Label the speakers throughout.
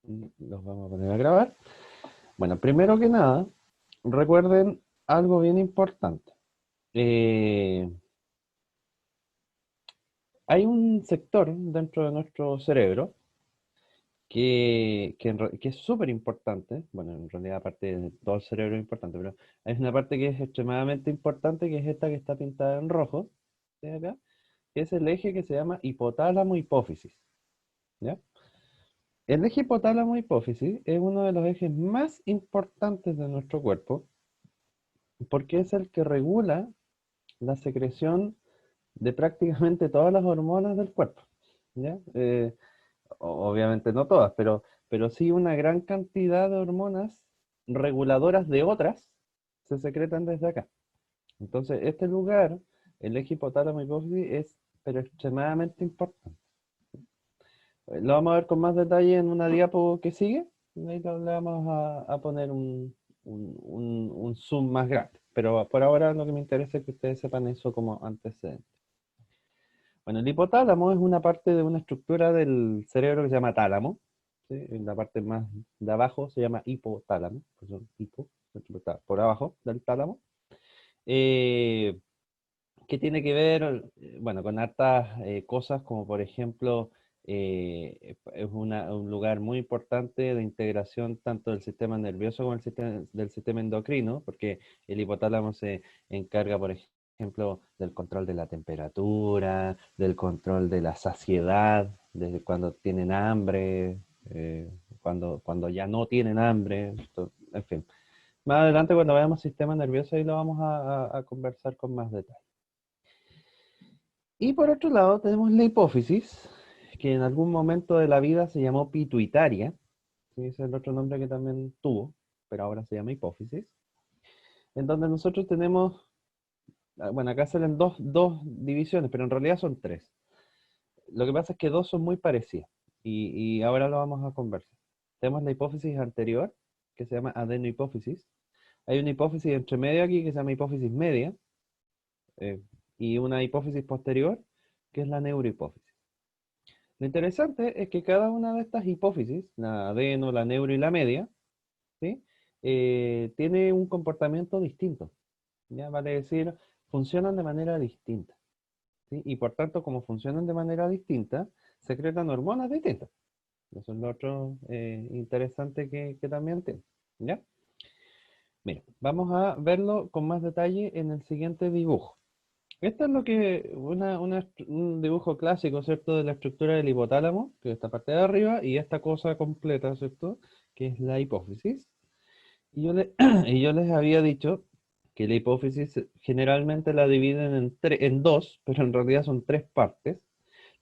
Speaker 1: Los vamos a poner a grabar. Bueno, primero que nada, recuerden algo bien importante. Eh, Hay un sector dentro de nuestro cerebro que es súper importante. Bueno, en realidad aparte de todo el cerebro es importante, pero hay una parte que es extremadamente importante, que es esta que está pintada en rojo, ¿sí acá? Que es el eje que se llama hipotálamo-hipófisis, ¿ya? El eje hipotálamo-hipófisis es uno de los ejes más importantes de nuestro cuerpo porque es el que regula la secreción de prácticamente todas las hormonas del cuerpo, ¿ya? Obviamente no todas, pero sí una gran cantidad de hormonas reguladoras de otras se secretan desde acá. Entonces, este lugar, el eje hipotálamo hipófisis, es pero extremadamente importante. Lo vamos a ver con más detalle en una diapo que sigue. Ahí le vamos a poner un zoom más grande. Pero por ahora lo que me interesa es que ustedes sepan eso como antecedente. Bueno, el hipotálamo es una parte de una estructura del cerebro que se llama tálamo, ¿sí? En la parte más de abajo se llama hipotálamo, por eso hipo, está por abajo del tálamo, eh, que tiene que ver, bueno, con hartas cosas como por ejemplo, es un lugar muy importante de integración tanto del sistema nervioso como del sistema endocrino, porque el hipotálamo se encarga, por ejemplo, del control de la temperatura, del control de la saciedad, desde cuando tienen hambre, cuando ya no tienen hambre, en fin. Más adelante cuando veamos sistema nervioso ahí lo vamos a conversar con más detalle. Y por otro lado tenemos la hipófisis, que en algún momento de la vida se llamó pituitaria, ¿sí? Ese es el otro nombre que también tuvo, pero ahora se llama hipófisis, en donde nosotros tenemos, bueno, acá salen dos divisiones, pero en realidad son tres. Lo que pasa es que dos son muy parecidas, y ahora lo vamos a conversar. Tenemos la hipófisis anterior, que se llama adenohipófisis. Hay una hipófisis entre medio aquí que se llama hipófisis media, eh, y una hipófisis posterior, que es la neurohipófisis. Lo interesante es que cada una de estas hipófisis, la adeno, la neuro y la media, ¿sí? Tiene un comportamiento distinto, ¿ya? Vale decir, funcionan de manera distinta, ¿sí? Y por tanto, como funcionan de manera distinta, secretan hormonas distintas. Eso es lo otro interesante que también tiene, ¿ya? Mira, vamos a verlo con más detalle en el siguiente dibujo. Esto es lo que, un dibujo clásico, ¿cierto? De la estructura del hipotálamo, que es esta parte de arriba, y esta cosa completa, ¿cierto? Que es la hipófisis. Y yo les había dicho que la hipófisis generalmente la dividen en dos, pero en realidad son tres partes.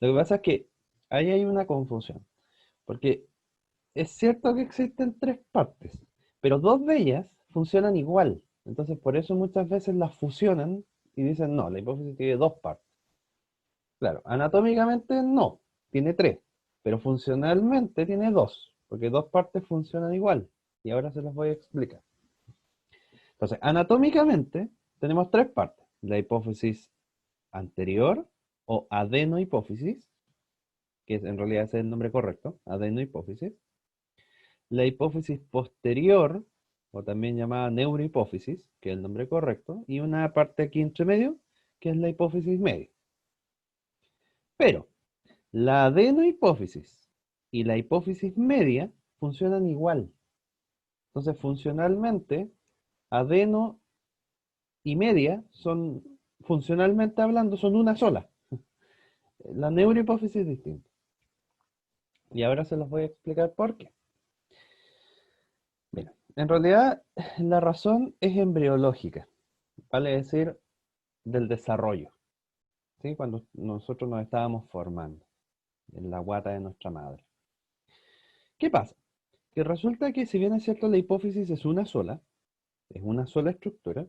Speaker 1: Lo que pasa es que ahí hay una confusión, porque es cierto que existen tres partes, pero dos de ellas funcionan igual. Entonces, por eso muchas veces las fusionan y dicen, no, la hipófisis tiene dos partes. Claro, anatómicamente no, tiene tres, pero funcionalmente tiene dos, porque dos partes funcionan igual. Y ahora se los voy a explicar. Entonces, anatómicamente tenemos tres partes. La hipófisis anterior o adenohipófisis, que en realidad ese es el nombre correcto, adenohipófisis. La hipófisis posterior, o también llamada neurohipófisis, que es el nombre correcto, y una parte aquí entre medio, que es la hipófisis media. Pero la adenohipófisis y la hipófisis media funcionan igual. Entonces, funcionalmente, adeno y media son, funcionalmente hablando, son una sola. La neurohipófisis es distinta. Y ahora se los voy a explicar por qué. Mira, en realidad la razón es embriológica, vale decir, del desarrollo, ¿sí? Cuando nosotros nos estábamos formando en la guata de nuestra madre. ¿Qué pasa? Que resulta que si bien es cierto la hipófisis es una sola estructura,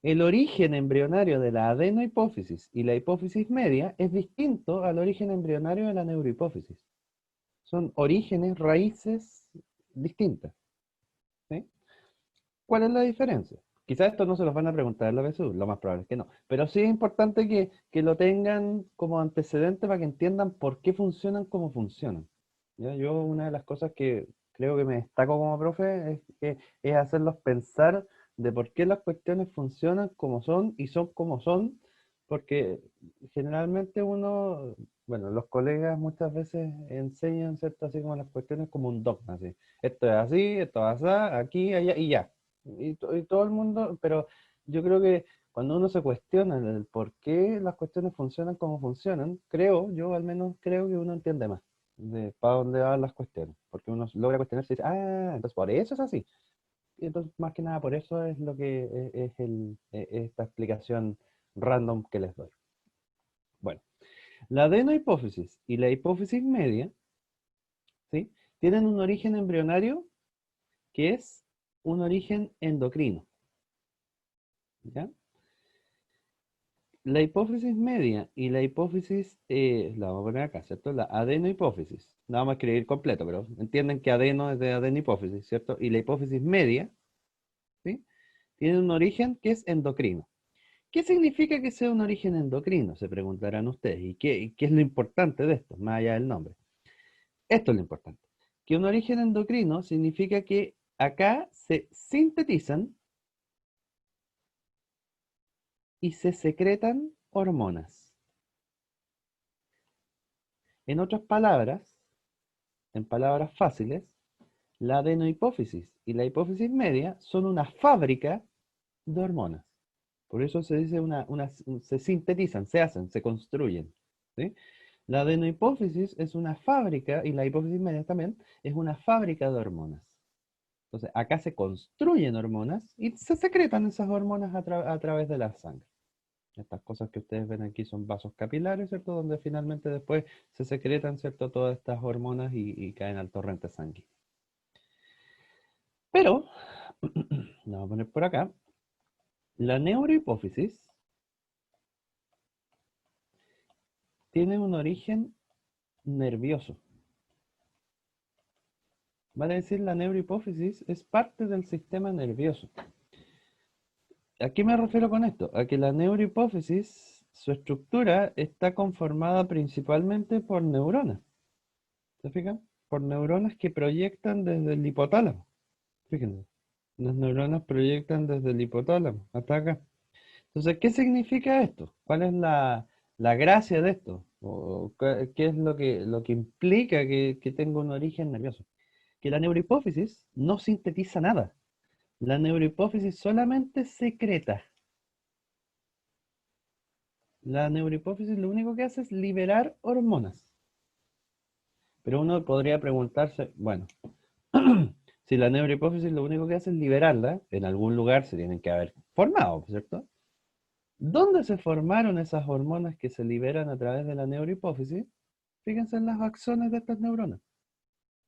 Speaker 1: el origen embrionario de la adenohipófisis y la hipófisis media es distinto al origen embrionario de la neurohipófisis. Son orígenes, raíces distintas, ¿sí? ¿Cuál es la diferencia? Quizás esto no se los van a preguntar en la BSU, lo más probable es que no. Pero sí es importante que lo tengan como antecedente para que entiendan por qué funcionan como funcionan. ¿ya? Yo una de las cosas que creo que me destaco como profe es hacerlos pensar de por qué las cuestiones funcionan como son y son como son, porque generalmente uno, bueno, los colegas muchas veces enseñan, ¿cierto? Así como las cuestiones como un dogma, así. Esto es así, esto es así, aquí, allá y ya. Y todo el mundo, pero yo creo que cuando uno se cuestiona el por qué las cuestiones funcionan como funcionan, creo, yo al menos creo que uno entiende más de para dónde van las cuestiones, porque uno logra cuestionarse y dice, ah, entonces por eso es así. Y entonces, más que nada, por eso es lo que esta explicación random que les doy. Bueno, la adenohipófisis y la hipófisis media, ¿sí? Tienen un origen embrionario que es un origen endocrino, ¿ya? La hipófisis media y la hipófisis, la vamos a poner acá, ¿cierto? La adenohipófisis. La vamos a escribir completo, pero entienden que adeno es de adenohipófisis, ¿cierto? Y la hipófisis media, ¿sí? Tiene un origen que es endocrino. ¿Qué significa que sea un origen endocrino? Se preguntarán ustedes. ¿Y qué es lo importante de esto, más allá del nombre? Esto es lo importante. Que un origen endocrino significa que acá se sintetizan y se secretan hormonas. En otras palabras, en palabras fáciles, la adenohipófisis y la hipófisis media son una fábrica de hormonas. Por eso se dice se sintetizan, se hacen, se construyen. ¿Sí? La adenohipófisis es una fábrica, y la hipófisis media también, es una fábrica de hormonas. Entonces, acá se construyen hormonas y se secretan esas hormonas a través de la sangre. Estas cosas que ustedes ven aquí son vasos capilares, ¿cierto? Donde finalmente después se secretan, ¿cierto? Todas estas hormonas y caen al torrente sanguíneo. Pero, lo vamos a poner por acá, la neurohipófisis tiene un origen nervioso. Vale decir, la neurohipófisis es parte del sistema nervioso. ¿A qué me refiero con esto? A que la neurohipófisis, su estructura está conformada principalmente por neuronas. ¿Se fijan? Por neuronas que proyectan desde el hipotálamo. Fíjense. Las neuronas proyectan desde el hipotálamo hasta acá. Entonces, ¿qué significa esto? ¿Cuál es la gracia de esto? ¿O qué es lo que implica que tenga un origen nervioso? Que la neurohipófisis no sintetiza nada. La neurohipófisis solamente secreta. La neurohipófisis lo único que hace es liberar hormonas. Pero uno podría preguntarse, bueno, si la neurohipófisis lo único que hace es liberarla, en algún lugar se tienen que haber formado, ¿cierto? ¿Dónde se formaron esas hormonas que se liberan a través de la neurohipófisis? Fíjense en las axones de estas neuronas.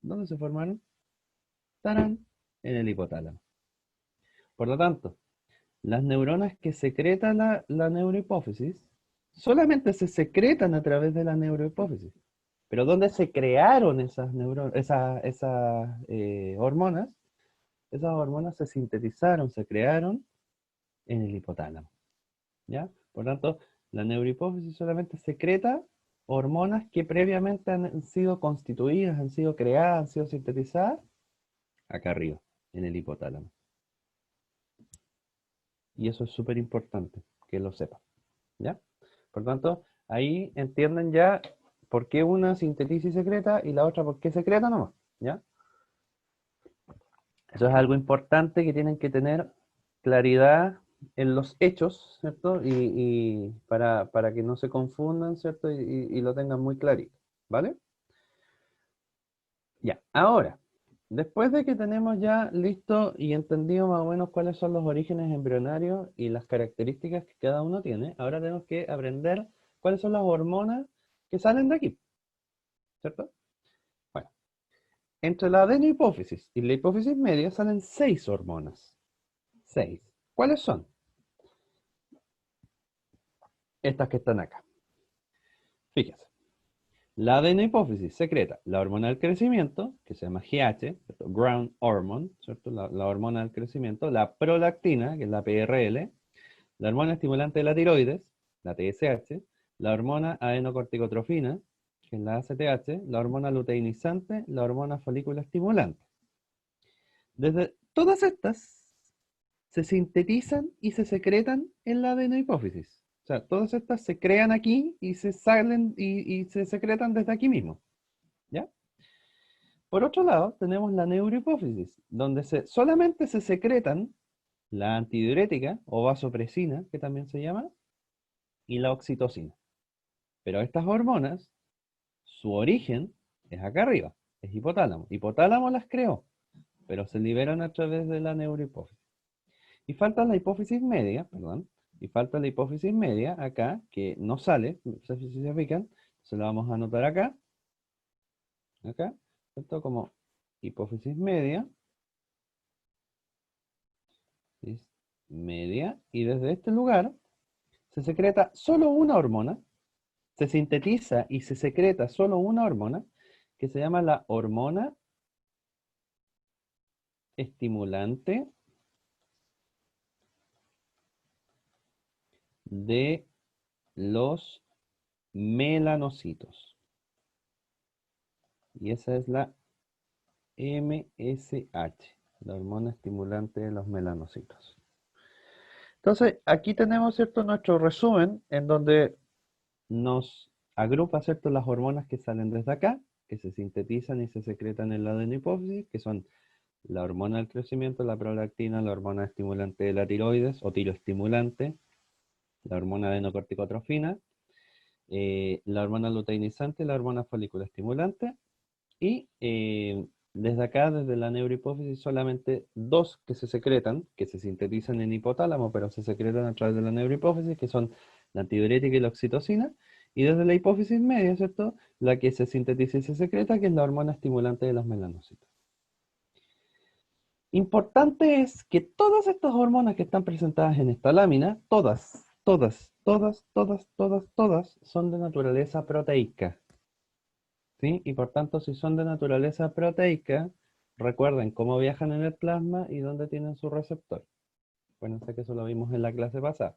Speaker 1: ¿Dónde se formaron? Estarán en el hipotálamo. Por lo tanto, las neuronas que secreta la neurohipófisis solamente se secretan a través de la neurohipófisis. Pero ¿dónde se crearon esas neuronas, esas hormonas? Esas hormonas se sintetizaron, se crearon en el hipotálamo. ¿Ya? Por tanto, la neurohipófisis solamente secreta hormonas que previamente han sido constituidas, han sido creadas, han sido sintetizadas acá arriba, en el hipotálamo. Y eso es súper importante que lo sepan. ¿Ya? Por tanto, ahí entienden ya por qué una sintetiza y secreta y la otra por qué secreta nomás. ¿Ya? Eso es algo importante que tienen que tener claridad en los hechos, ¿cierto? Y para que no se confundan, ¿cierto? Y lo tengan muy clarito, ¿vale? Ya, ahora, después de que tenemos ya listo y entendido más o menos cuáles son los orígenes embrionarios y las características que cada uno tiene, ahora tenemos que aprender cuáles son las hormonas que salen de aquí, ¿cierto? Bueno, entre la adenohipófisis y la hipófisis media salen 6 hormonas. 6. ¿Cuáles son? Estas que están acá. Fíjense. La adenohipófisis secreta la hormona del crecimiento, que se llama GH, ¿cierto? Ground Hormone, ¿cierto? La hormona del crecimiento, la prolactina, que es la PRL, la hormona estimulante de la tiroides, la TSH, la hormona adenocorticotrofina, que es la ACTH, la hormona luteinizante, la hormona folículo estimulante. Desde todas estas se sintetizan y se secretan en la adenohipófisis. O sea, todas estas se crean aquí y se salen y se secretan desde aquí mismo. ¿Ya? Por otro lado, tenemos la neurohipófisis, donde solamente se secretan la antidiurética o vasopresina, que también se llama, y la oxitocina. Pero estas hormonas, su origen es acá arriba, es hipotálamo. Hipotálamo las creó, pero se liberan a través de la neurohipófisis. Y falta la hipófisis media, perdón, y falta la hipófisis media acá, que no sale, si se fijan, se la vamos a anotar acá, ¿cierto? Como hipófisis media, es media, y desde este lugar se secreta solo una hormona, se sintetiza y se secreta solo una hormona, que se llama la hormona estimulante de los melanocitos. Y esa es la MSH, la hormona estimulante de los melanocitos. Entonces, aquí tenemos, ¿cierto?, nuestro resumen en donde nos agrupa, ¿cierto?, las hormonas que salen desde acá, que se sintetizan y se secretan en la adenohipófisis, que son la hormona del crecimiento, la prolactina, la hormona estimulante de la tiroides o tiroestimulante, la hormona adenocorticotrofina, la hormona luteinizante, la hormona folículo estimulante, y desde acá, desde la neurohipófisis, solamente dos que se secretan, que se sintetizan en hipotálamo, pero se secretan a través de la neurohipófisis, que son la antidiurética y la oxitocina, y desde la hipófisis media, ¿cierto?, la que se sintetiza y se secreta, que es la hormona estimulante de los melanocitos. Importante es que todas estas hormonas que están presentadas en esta lámina, todas son de naturaleza proteica. ¿Sí? Y por tanto, si son de naturaleza proteica, recuerden cómo viajan en el plasma y dónde tienen su receptor. Acuérdense que eso lo vimos en la clase pasada.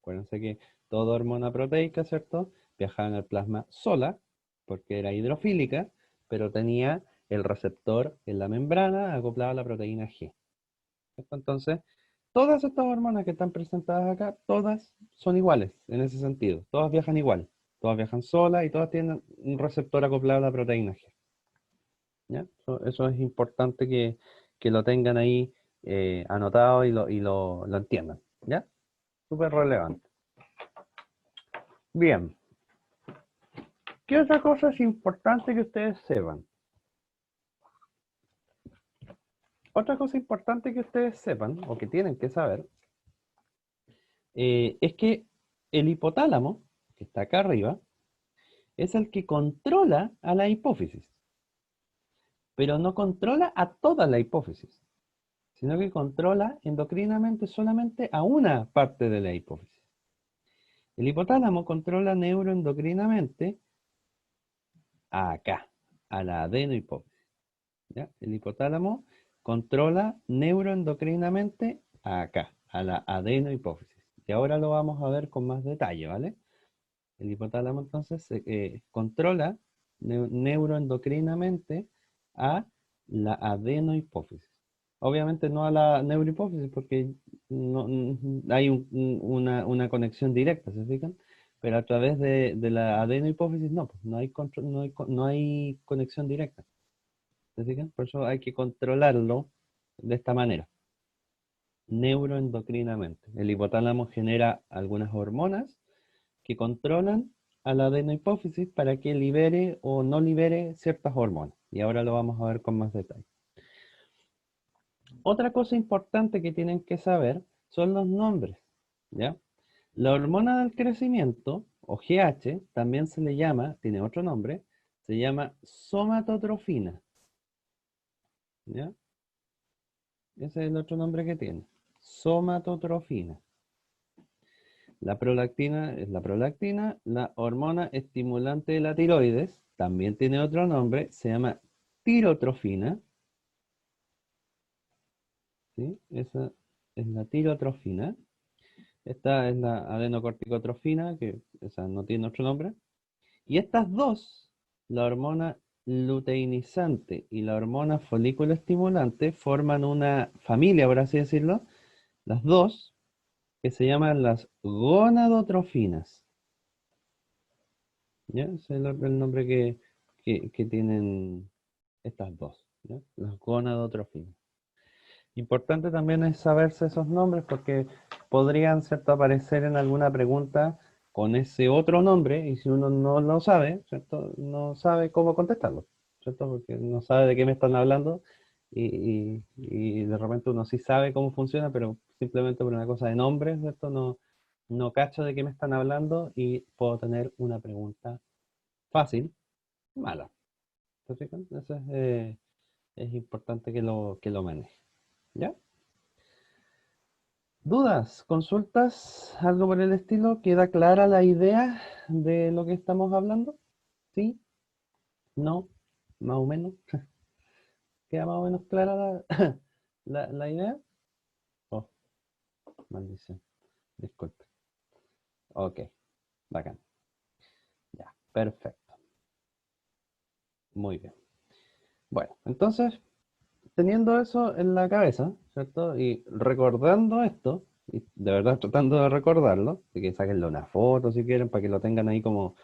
Speaker 1: Acuérdense que toda hormona proteica, ¿cierto?, viajaba en el plasma sola, porque era hidrofílica, pero tenía el receptor en la membrana acoplado a la proteína G. Entonces, todas estas hormonas que están presentadas acá, todas son iguales en ese sentido. Todas viajan igual. Todas viajan solas y todas tienen un receptor acoplado a la proteína G. ¿Ya? Eso es importante que lo tengan ahí anotado y lo entiendan. ¿Ya? Súper relevante. Bien. ¿Qué otra cosa es importante que ustedes sepan? Otra cosa importante que ustedes sepan, o que tienen que saber, es que el hipotálamo, que está acá arriba, es el que controla a la hipófisis, pero no controla a toda la hipófisis, sino que controla endocrinamente solamente a una parte de la hipófisis. El hipotálamo controla neuroendocrinamente acá, a la adenohipófisis. ¿Ya? El hipotálamo controla neuroendocrinamente acá, a la adenohipófisis. Y ahora lo vamos a ver con más detalle, ¿vale? El hipotálamo entonces controla neuroendocrinamente a la adenohipófisis. Obviamente no a la neurohipófisis porque no, hay una conexión directa, ¿se fijan? Pero a través de la adenohipófisis no, pues, no hay conexión directa, ¿se fijan? Por eso hay que controlarlo de esta manera, neuroendocrinamente. El hipotálamo genera algunas hormonas que controlan a la adenohipófisis para que libere o no libere ciertas hormonas. Y ahora lo vamos a ver con más detalle. Otra cosa importante que tienen que saber son los nombres, ¿ya? La hormona del crecimiento, o GH, también se le llama, tiene otro nombre, se llama somatotrofina, ¿ya? Ese es el otro nombre que tiene, somatotrofina. La prolactina es la prolactina, la hormona estimulante de la tiroides, también tiene otro nombre, se llama tirotrofina, ¿sí? Esa es la tirotrofina. Esta es la adenocorticotrofina, que esa no tiene otro nombre. Y estas dos la hormona luteinizante y la hormona folículo estimulante forman una familia, por así decirlo, las dos, que se llaman las gonadotrofinas. ¿Ya? Ese es el nombre que tienen estas dos, ¿ya? Las gonadotrofinas. Importante también es saberse esos nombres porque podrían, ¿cierto?, aparecer en alguna pregunta con ese otro nombre y si uno no lo sabe, ¿cierto?, no sabe cómo contestarlo, ¿cierto? Porque no sabe de qué me están hablando y de repente uno sí sabe cómo funciona, pero simplemente por una cosa de nombre, ¿cierto? No cacho de qué me están hablando y puedo tener una pregunta fácil, mala. ¿Te fijas? Eso es importante que lo maneje. ¿Ya? ¿Dudas? ¿Consultas? ¿Algo por el estilo? ¿Queda clara la idea de lo que estamos hablando? ¿Sí? ¿No? ¿Más o menos? ¿Queda más o menos clara la idea? Oh, maldición. Disculpe. Ok, bacán. Ya, perfecto. Muy bien. Bueno, entonces, teniendo eso en la cabeza, ¿cierto? Y recordando esto, y de verdad tratando de recordarlo, de que saquenle una foto si quieren, para que lo tengan ahí como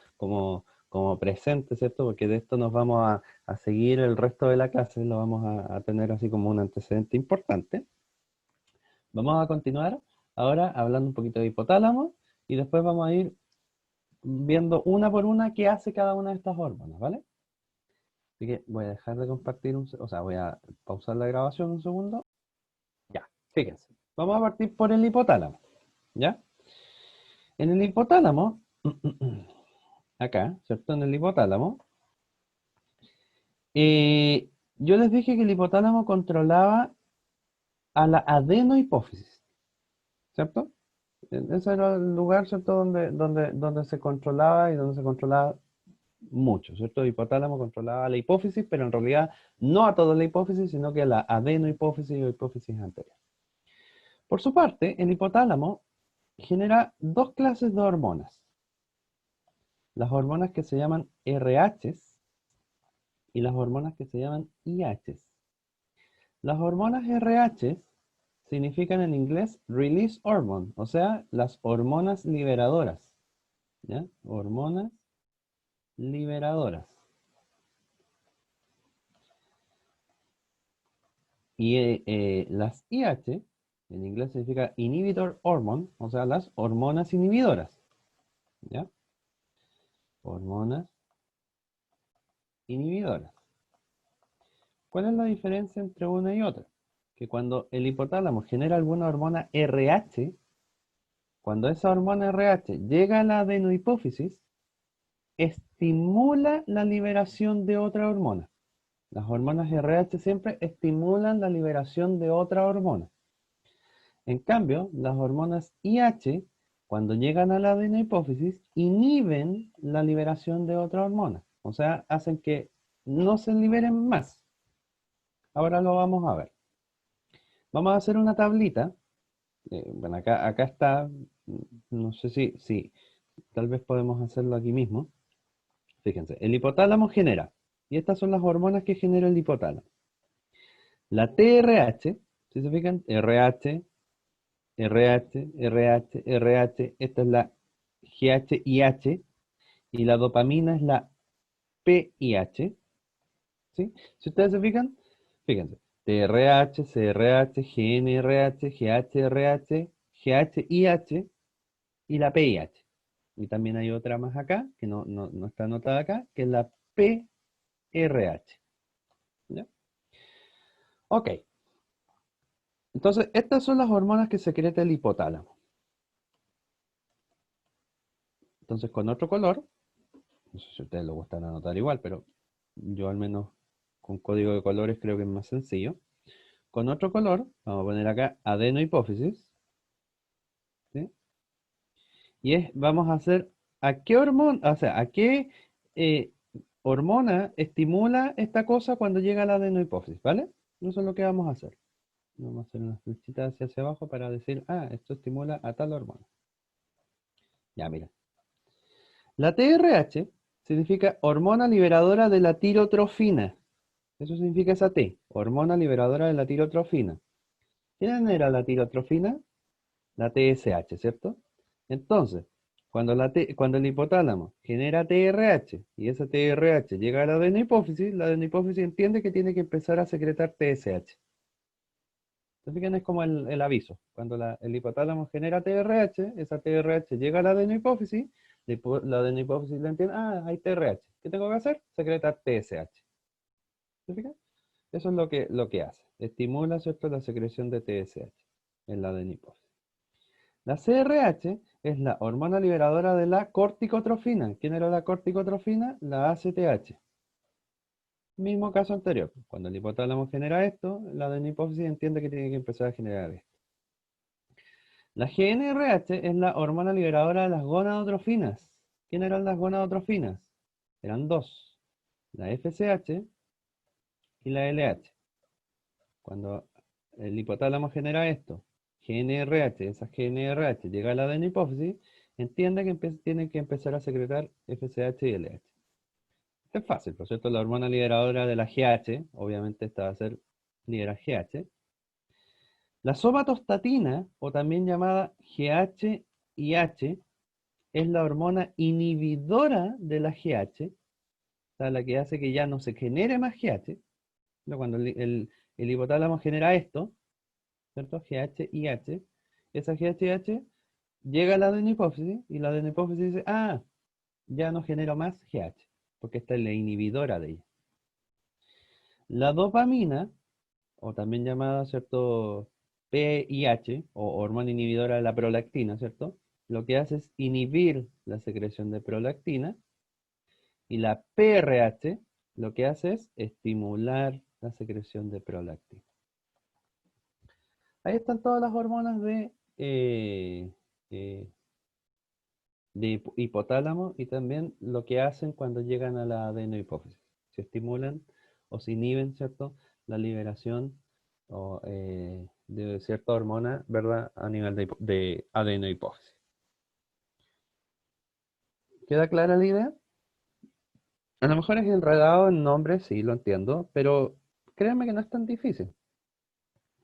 Speaker 1: presente, ¿cierto? Porque de esto nos vamos a seguir el resto de la clase, lo vamos a tener así como un antecedente importante. Vamos a continuar ahora hablando un poquito de hipotálamo y después vamos a ir viendo una por una qué hace cada una de estas hormonas, ¿vale? Así que voy a dejar de compartir o sea, voy a pausar la grabación un segundo. Ya, fíjense. Vamos a partir por el hipotálamo, ¿ya? En el hipotálamo, acá, ¿cierto? En el hipotálamo, yo les dije que el hipotálamo controlaba a la adenohipófisis, ¿cierto? Ese era el lugar, ¿cierto? Donde se controlaba y donde se controlaba mucho, ¿cierto? El hipotálamo controlaba la hipófisis, pero en realidad no a toda la hipófisis, sino que a la adenohipófisis o hipófisis anterior. Por su parte, el hipotálamo genera dos clases de hormonas. Las hormonas que se llaman RHs y las hormonas que se llaman IHs. Las hormonas RH significan en inglés release hormone, o sea, las hormonas liberadoras. ¿Ya? Hormonas liberadoras. Y las IH, en inglés significa inhibitor hormone, o sea, las hormonas inhibidoras. ¿Ya? Hormonas inhibidoras. ¿Cuál es la diferencia entre una y otra? Que cuando el hipotálamo genera alguna hormona RH, cuando esa hormona RH llega a la adenohipófisis, estimula la liberación de otra hormona. Las hormonas RH siempre estimulan la liberación de otra hormona. En cambio, las hormonas IH, cuando llegan a la adenohipófisis, inhiben la liberación de otra hormona. O sea, hacen que no se liberen más. Ahora lo vamos a ver. Vamos a hacer una tablita. Bueno, acá está, no sé si tal vez podemos hacerlo aquí mismo. Fíjense, el hipotálamo genera, y estas son las hormonas que genera el hipotálamo. La TRH, si se fijan, RH, RH, RH, RH, esta es la GHIH, y la dopamina es la PIH, ¿sí? Si ustedes se fijan, fíjense, TRH, CRH, GNRH, GHRH, GHIH y la PIH. Y también hay otra más acá, que no está anotada acá, que es la PRH. ¿Ya? Ok, entonces estas son las hormonas que secreta el hipotálamo. Entonces con otro color, no sé si a ustedes les gustan anotar igual, pero yo al menos con código de colores creo que es más sencillo. Con otro color, vamos a poner acá adenohipófisis, ¿sí? Vamos a hacer, ¿a qué hormona, o sea, a qué eh, hormona estimula esta cosa cuando llega a la adenohipófisis, ¿vale? Eso es lo que vamos a hacer. Vamos a hacer unas flechitas hacia abajo para decir, esto estimula a tal hormona. Ya, mira. La TRH significa hormona liberadora de la tirotrofina. Eso significa esa T, hormona liberadora de la tirotrofina. ¿Quién era la tirotrofina? La TSH, ¿cierto? Entonces, cuando el hipotálamo genera TRH y esa TRH llega a la adenohipófisis, la adenohipófisis entiende que tiene que empezar a secretar TSH. ¿Se fijan? Es como el aviso. Cuando el hipotálamo genera TRH, esa TRH llega a la adenohipófisis, la adenohipófisis le entiende, hay TRH. ¿Qué tengo que hacer? Secretar TSH. ¿Se fijan? Eso es lo que hace. Estimula, ¿cierto?, la secreción de TSH en la adenohipófisis. La CRH es la hormona liberadora de la corticotrofina. ¿Quién era la corticotrofina? La ACTH. Mismo caso anterior. Cuando el hipotálamo genera esto, la adenohipófisis entiende que tiene que empezar a generar esto. La GnRH es la hormona liberadora de las gonadotrofinas. ¿Quién eran las gonadotrofinas? Eran dos. La FSH y la LH. Cuando el hipotálamo genera esto, GnRH, esa GnRH llega a la adenohipófisis, entiende que tiene que empezar a secretar FSH y LH. Esto es fácil, por cierto, la hormona liberadora de la GH, obviamente esta va a ser liberar GH. La somatostatina, o también llamada GH-IH, es la hormona inhibidora de la GH, o sea, la que hace que ya no se genere más GH. Cuando el hipotálamo genera esto, ¿cierto? GH-IH, esa GH-IH llega a la adenohipófisis y la adenohipófisis dice, ya no genero más GH, porque esta es la inhibidora de ella. La dopamina, o también llamada, ¿cierto?, PIH, o hormona inhibidora de la prolactina, ¿cierto? Lo que hace es inhibir la secreción de prolactina. Y la PRH lo que hace es estimular la secreción de prolactina. Ahí están todas las hormonas de hipotálamo y también lo que hacen cuando llegan a la adenohipófisis. Se estimulan o se inhiben, ¿cierto?, la liberación de cierta hormona, ¿verdad?, a nivel de adenohipófisis. ¿Queda clara la idea? A lo mejor es enredado en nombres, sí, lo entiendo, pero créanme que no es tan difícil.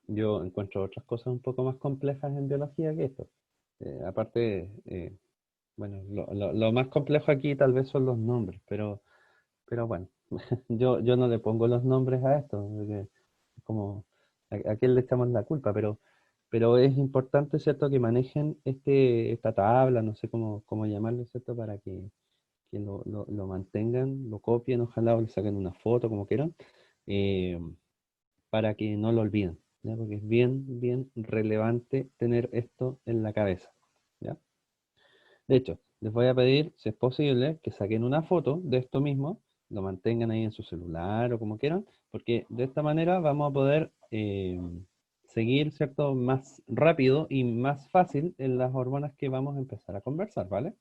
Speaker 1: Yo encuentro otras cosas un poco más complejas en biología que esto. Aparte, bueno, lo más complejo aquí tal vez son los nombres, pero bueno, yo no le pongo los nombres a esto, porque como a quién le echamos la culpa, pero es importante, ¿cierto?, que manejen esta tabla, no sé cómo llamarlo, ¿cierto?, para que lo mantengan, lo copien, ojalá, o le saquen una foto, como quieran, eh, para que no lo olviden, ¿ya? Porque es bien, bien relevante tener esto en la cabeza, ¿ya? De hecho, les voy a pedir, si es posible, que saquen una foto de esto mismo, lo mantengan ahí en su celular o como quieran, porque de esta manera vamos a poder seguir, ¿cierto?, más rápido y más fácil en las hormonas que vamos a empezar a conversar, ¿vale?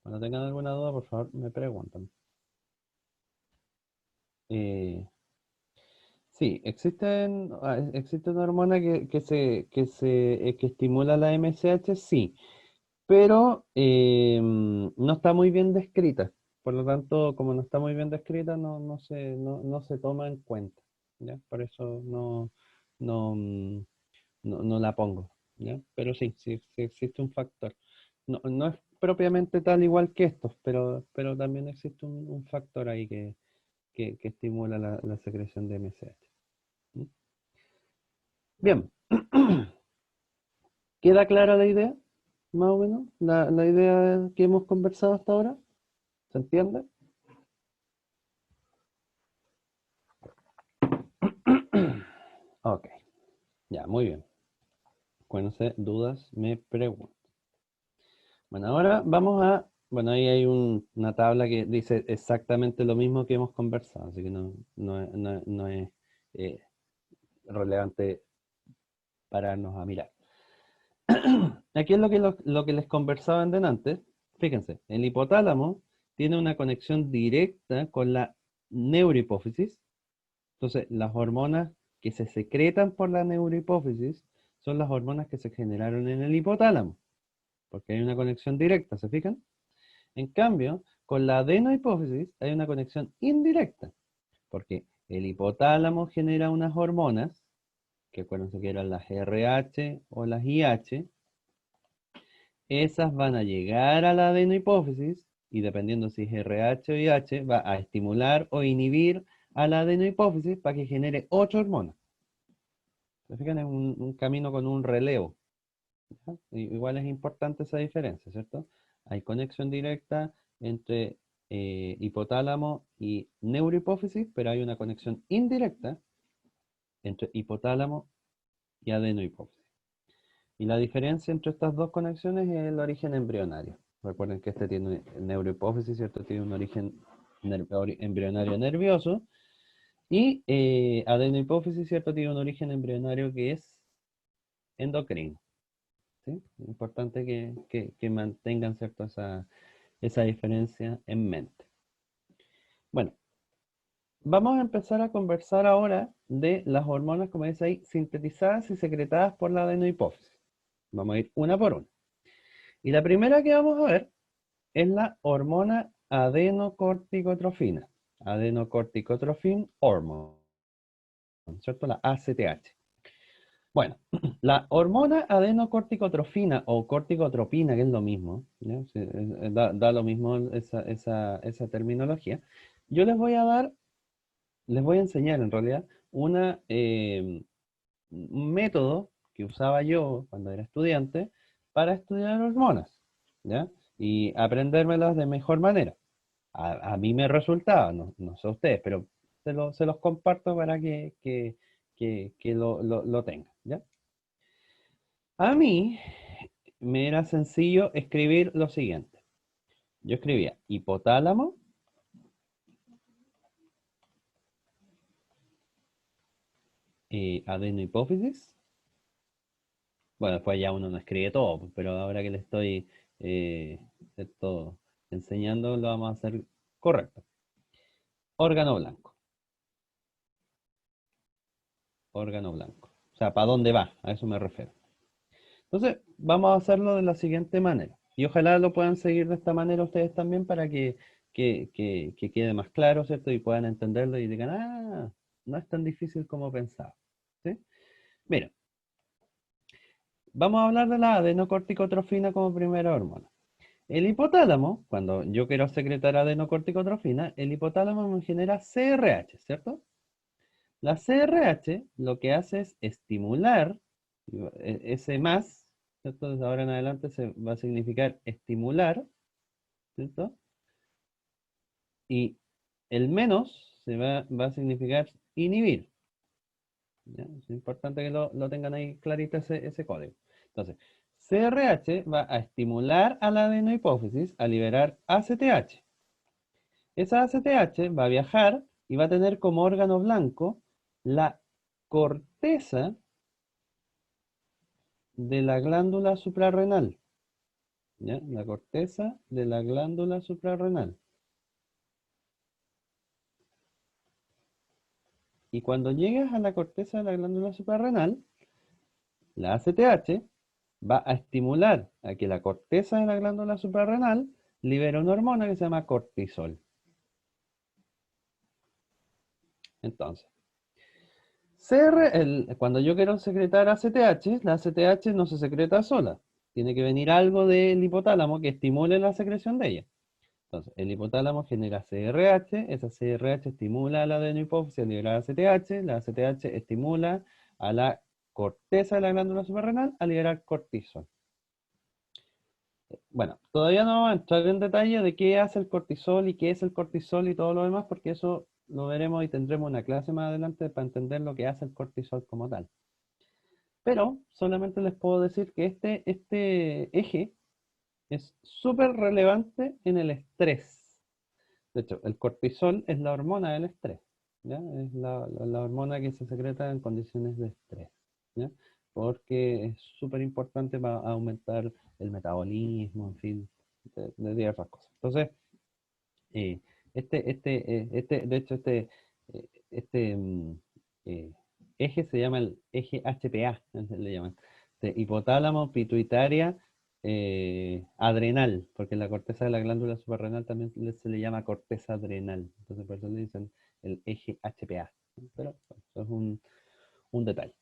Speaker 1: Cuando tengan alguna duda, por favor, me preguntan. Sí, existe una hormona que estimula la MSH, sí, pero no está muy bien descrita. Por lo tanto, como no está muy bien descrita, no se toma en cuenta, ¿ya? Por eso no, no la pongo, ¿ya? Pero sí existe un factor. No es propiamente tal igual que estos, pero también existe un factor ahí que estimula la secreción de MSH. ¿Mm? Bien, ¿queda clara la idea? Más o menos, la idea que hemos conversado hasta ahora. ¿Se entiende? Ok, ya, muy bien. Cuando se dudas, me pregunto. Bueno, ahora bueno, ahí hay una tabla que dice exactamente lo mismo que hemos conversado, así que no es eh, relevante pararnos a mirar. Aquí es lo que les conversaba en antes. Fíjense, el hipotálamo tiene una conexión directa con la neurohipófisis. Entonces, las hormonas que se secretan por la neurohipófisis son las hormonas que se generaron en el hipotálamo, porque hay una conexión directa, ¿se fijan? En cambio, Con la adenohipófisis hay una conexión indirecta, porque el hipotálamo genera unas hormonas, que acuérdense que eran las RH o las IH, esas van a llegar a la adenohipófisis y dependiendo si es RH o IH, va a estimular o inhibir a la adenohipófisis para que genere otra hormona. ¿Se fijan? Es un camino con un relevo. ¿Ya? Igual es importante esa diferencia, ¿cierto? Hay conexión directa entre hipotálamo y neurohipófisis, pero hay una conexión indirecta entre hipotálamo y adenohipófisis. Y la diferencia entre estas dos conexiones es el origen embrionario. Recuerden que este tiene neurohipófisis, ¿cierto? Tiene un origen embrionario nervioso. Y adenohipófisis, ¿cierto? Tiene un origen embrionario que es endocrino. ¿Sí? Importante que mantengan, ¿cierto? Esa diferencia en mente. Bueno, vamos a empezar a conversar ahora de las hormonas, como dice ahí, sintetizadas y secretadas por la adenohipófisis. Vamos a ir una por una. Y la primera que vamos a ver es la hormona adenocorticotrofina, adenocorticotrophin hormone, ¿cierto? La ACTH. Bueno, la hormona adenocorticotrofina o corticotropina, que es lo mismo, ¿ya? Sí, da lo mismo esa terminología. Yo les voy a enseñar en realidad un método que usaba yo cuando era estudiante para estudiar hormonas, ¿ya? Y aprendérmelas de mejor manera. A mí me resultaba, no sé a ustedes, pero se los comparto para que lo tengan, ¿ya? A mí me era sencillo escribir lo siguiente. Yo escribía hipotálamo, adenohipófisis. Bueno, después ya uno no escribe todo, pues, pero ahora que le estoy ¿cierto? Enseñando, lo vamos a hacer correcto. Órgano blanco, órgano blanco. O sea, ¿para dónde va? A eso me refiero. Entonces, vamos a hacerlo de la siguiente manera. Y ojalá lo puedan seguir de esta manera ustedes también para que quede más claro, ¿cierto? Y puedan entenderlo y digan, ah, no es tan difícil como pensaba. ¿Sí? Mira, vamos a hablar de la adenocorticotrofina como primera hormona. El hipotálamo, cuando yo quiero secretar adenocorticotrofina, el hipotálamo me genera CRH, ¿cierto? La CRH lo que hace es estimular, ese más, ¿cierto? Desde ahora en adelante se va a significar estimular, ¿cierto? Y el menos va a significar inhibir. ¿Ya? Es importante que lo tengan ahí clarito ese código. Entonces, CRH va a estimular a la adenohipófisis a liberar ACTH. Esa ACTH va a viajar y va a tener como órgano blanco la corteza de la glándula suprarrenal. ¿Ya? La corteza de la glándula suprarrenal. Y cuando llegas a la corteza de la glándula suprarrenal, la ACTH va a estimular a que la corteza de la glándula suprarrenal libere una hormona que se llama cortisol. Entonces, cuando yo quiero secretar ACTH, la ACTH no se secreta sola. Tiene que venir algo del hipotálamo que estimule la secreción de ella. Entonces, el hipotálamo genera CRH, esa CRH estimula a la adenohipófisis a liberar ACTH, la ACTH estimula a la corteza de la glándula suprarrenal a liberar cortisol. Bueno, todavía no vamos a entrar en detalle de qué hace el cortisol y qué es el cortisol y todo lo demás, porque eso lo veremos y tendremos una clase más adelante para entender lo que hace el cortisol como tal. Pero solamente les puedo decir que este eje es súper relevante en el estrés. De hecho, el cortisol es la hormona del estrés, ¿ya? Es la hormona que se secreta en condiciones de estrés, ¿ya? Porque es súper importante para aumentar el metabolismo, en fin, de diversas cosas. Entonces, eh, de hecho, este eh, eje se llama el eje HPA, le llaman, de hipotálamo, pituitaria, adrenal, porque la corteza de la glándula suprarrenal también se le llama corteza adrenal. Entonces por eso le dicen el eje HPA. Pero bueno, eso es un detalle.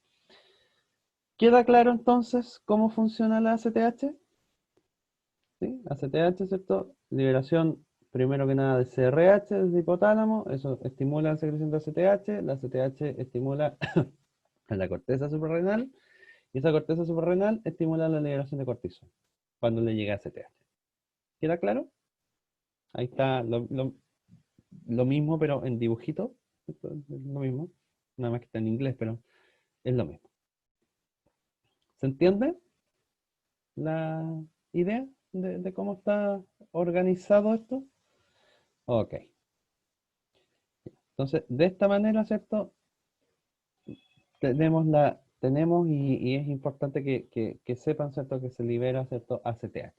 Speaker 1: ¿Queda claro entonces cómo funciona la ACTH? ¿Sí? ACTH, ¿cierto? Liberación, primero que nada, de CRH desde hipotálamo, eso estimula la secreción de ACTH, la ACTH estimula a la corteza suprarrenal, y esa corteza suprarrenal estimula la liberación de cortisol cuando le llega ACTH. ¿Queda claro? Ahí está lo mismo, pero en dibujito. ¿Cierto? Es lo mismo, nada más que está en inglés, pero es lo mismo. ¿Se entiende la idea de cómo está organizado esto? Ok. Entonces, de esta manera, ¿cierto? Tenemos y es importante que sepan, ¿cierto? Que se libera, ¿cierto? ACTH.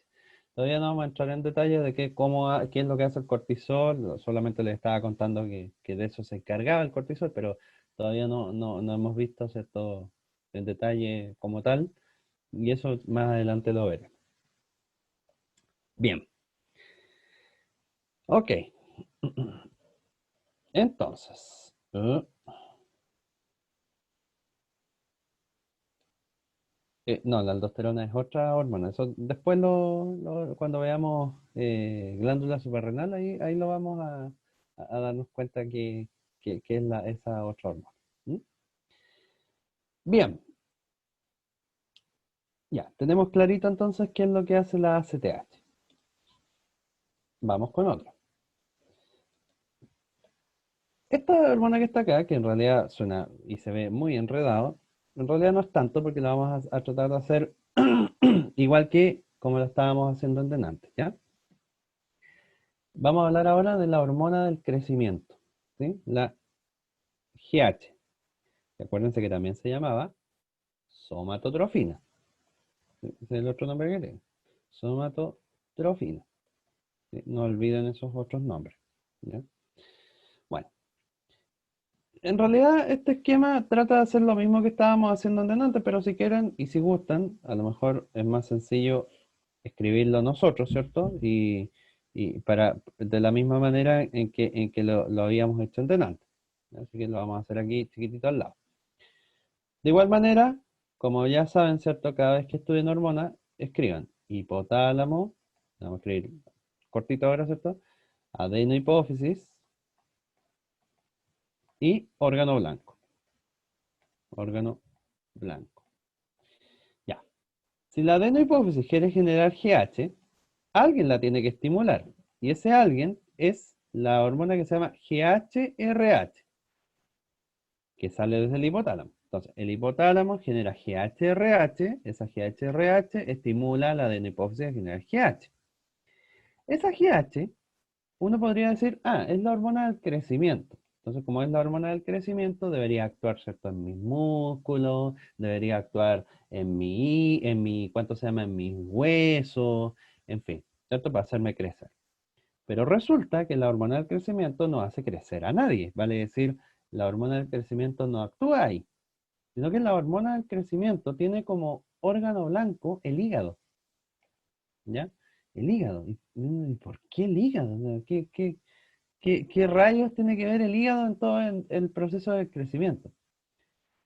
Speaker 1: Todavía no vamos a entrar en detalle de qué es lo que hace el cortisol. Solamente les estaba contando que de eso se encargaba el cortisol, pero todavía no hemos visto, ¿cierto? En detalle como tal. Y eso más adelante lo veremos. Bien. Ok. Entonces. No, la aldosterona es otra hormona. Eso después cuando veamos glándula suprarrenal, ahí lo vamos a darnos cuenta que es esa otra hormona. ¿Mm? Bien, ya, tenemos clarito entonces qué es lo que hace la ACTH. Vamos con otra. Esta hormona que está acá, que en realidad suena y se ve muy enredado, en realidad no es tanto porque la vamos a tratar de hacer igual que como lo estábamos haciendo antes, ¿ya? Vamos a hablar ahora de la hormona del crecimiento, ¿sí? La GH. Acuérdense que también se llamaba somatotrofina. Ese es el otro nombre que tiene. Somatotrofina. ¿Sí? No olviden esos otros nombres. ¿Ya? Bueno, en realidad este esquema trata de hacer lo mismo que estábamos haciendo antes, pero si quieren y si gustan, a lo mejor es más sencillo escribirlo nosotros, ¿cierto? Y de la misma manera en que lo habíamos hecho antes. Así que lo vamos a hacer aquí chiquitito al lado. De igual manera, como ya saben, ¿cierto? Cada vez que estudien hormonas, escriban hipotálamo, vamos a escribir cortito ahora, ¿cierto? Adenohipófisis y órgano blanco. Órgano blanco. Ya. Si la adenohipófisis quiere generar GH, alguien la tiene que estimular. Y ese alguien es la hormona que se llama GHRH, que sale desde el hipotálamo. Entonces, el hipotálamo genera GHRH, esa GHRH estimula la adenohipófisis a generar GH. Esa GH, uno podría decir, es la hormona del crecimiento. Entonces, como es la hormona del crecimiento, debería actuar, ¿cierto? En mis músculos, debería actuar ¿cuánto se llama? En mis huesos, en fin, ¿cierto? Para hacerme crecer. Pero resulta que la hormona del crecimiento no hace crecer a nadie. Vale decir, la hormona del crecimiento no actúa ahí, sino que la hormona del crecimiento tiene como órgano blanco el hígado, ¿ya? El hígado. ¿Y por qué el hígado? ¿Qué rayos tiene que ver el hígado en todo el proceso de crecimiento?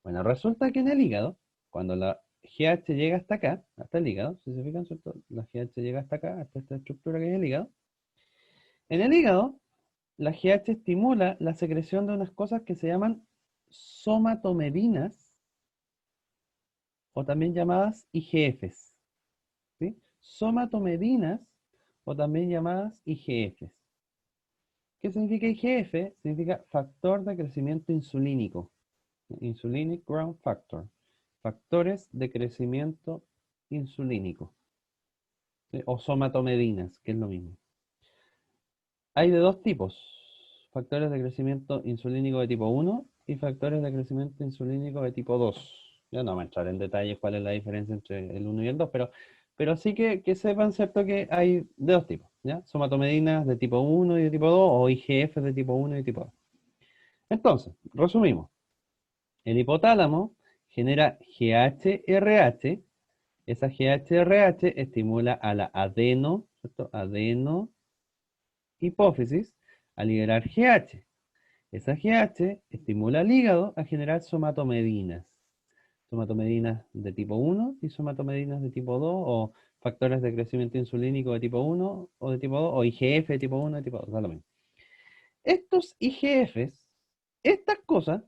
Speaker 1: Bueno, resulta que en el hígado, cuando la GH llega hasta acá, hasta el hígado, si se fijan, ¿cierto? La GH llega hasta acá, hasta esta estructura que es el hígado. En el hígado, la GH estimula la secreción de unas cosas que se llaman somatomedinas, o también llamadas IGFs. ¿Sí? Somatomedinas, o también llamadas IGFs. ¿Qué significa IGF? Significa factor de crecimiento insulínico. Insulinic Growth Factor. Factores de crecimiento insulínico. ¿Sí? O somatomedinas, que es lo mismo. Hay de dos tipos. Factores de crecimiento insulínico de tipo 1 y factores de crecimiento insulínico de tipo 2. Ya no voy a entrar en detalles cuál es la diferencia entre el 1 y el 2, pero sí que sepan, ¿cierto? Que hay de dos tipos, ¿ya? Somatomedinas de tipo 1 y de tipo 2 o IGF de tipo 1 y tipo 2. Entonces, resumimos. El hipotálamo genera GHRH Esa GHRH estimula a la adeno, ¿cierto? Adeno hipófisis a liberar GH. Esa GH estimula al hígado a generar somatomedinas. Somatomedinas de tipo 1 y somatomedinas de tipo 2 o factores de crecimiento insulínico de tipo 1 o de tipo 2 o IGF de tipo 1 de tipo 2, da lo mismo. Estos IGFs, estas cosas,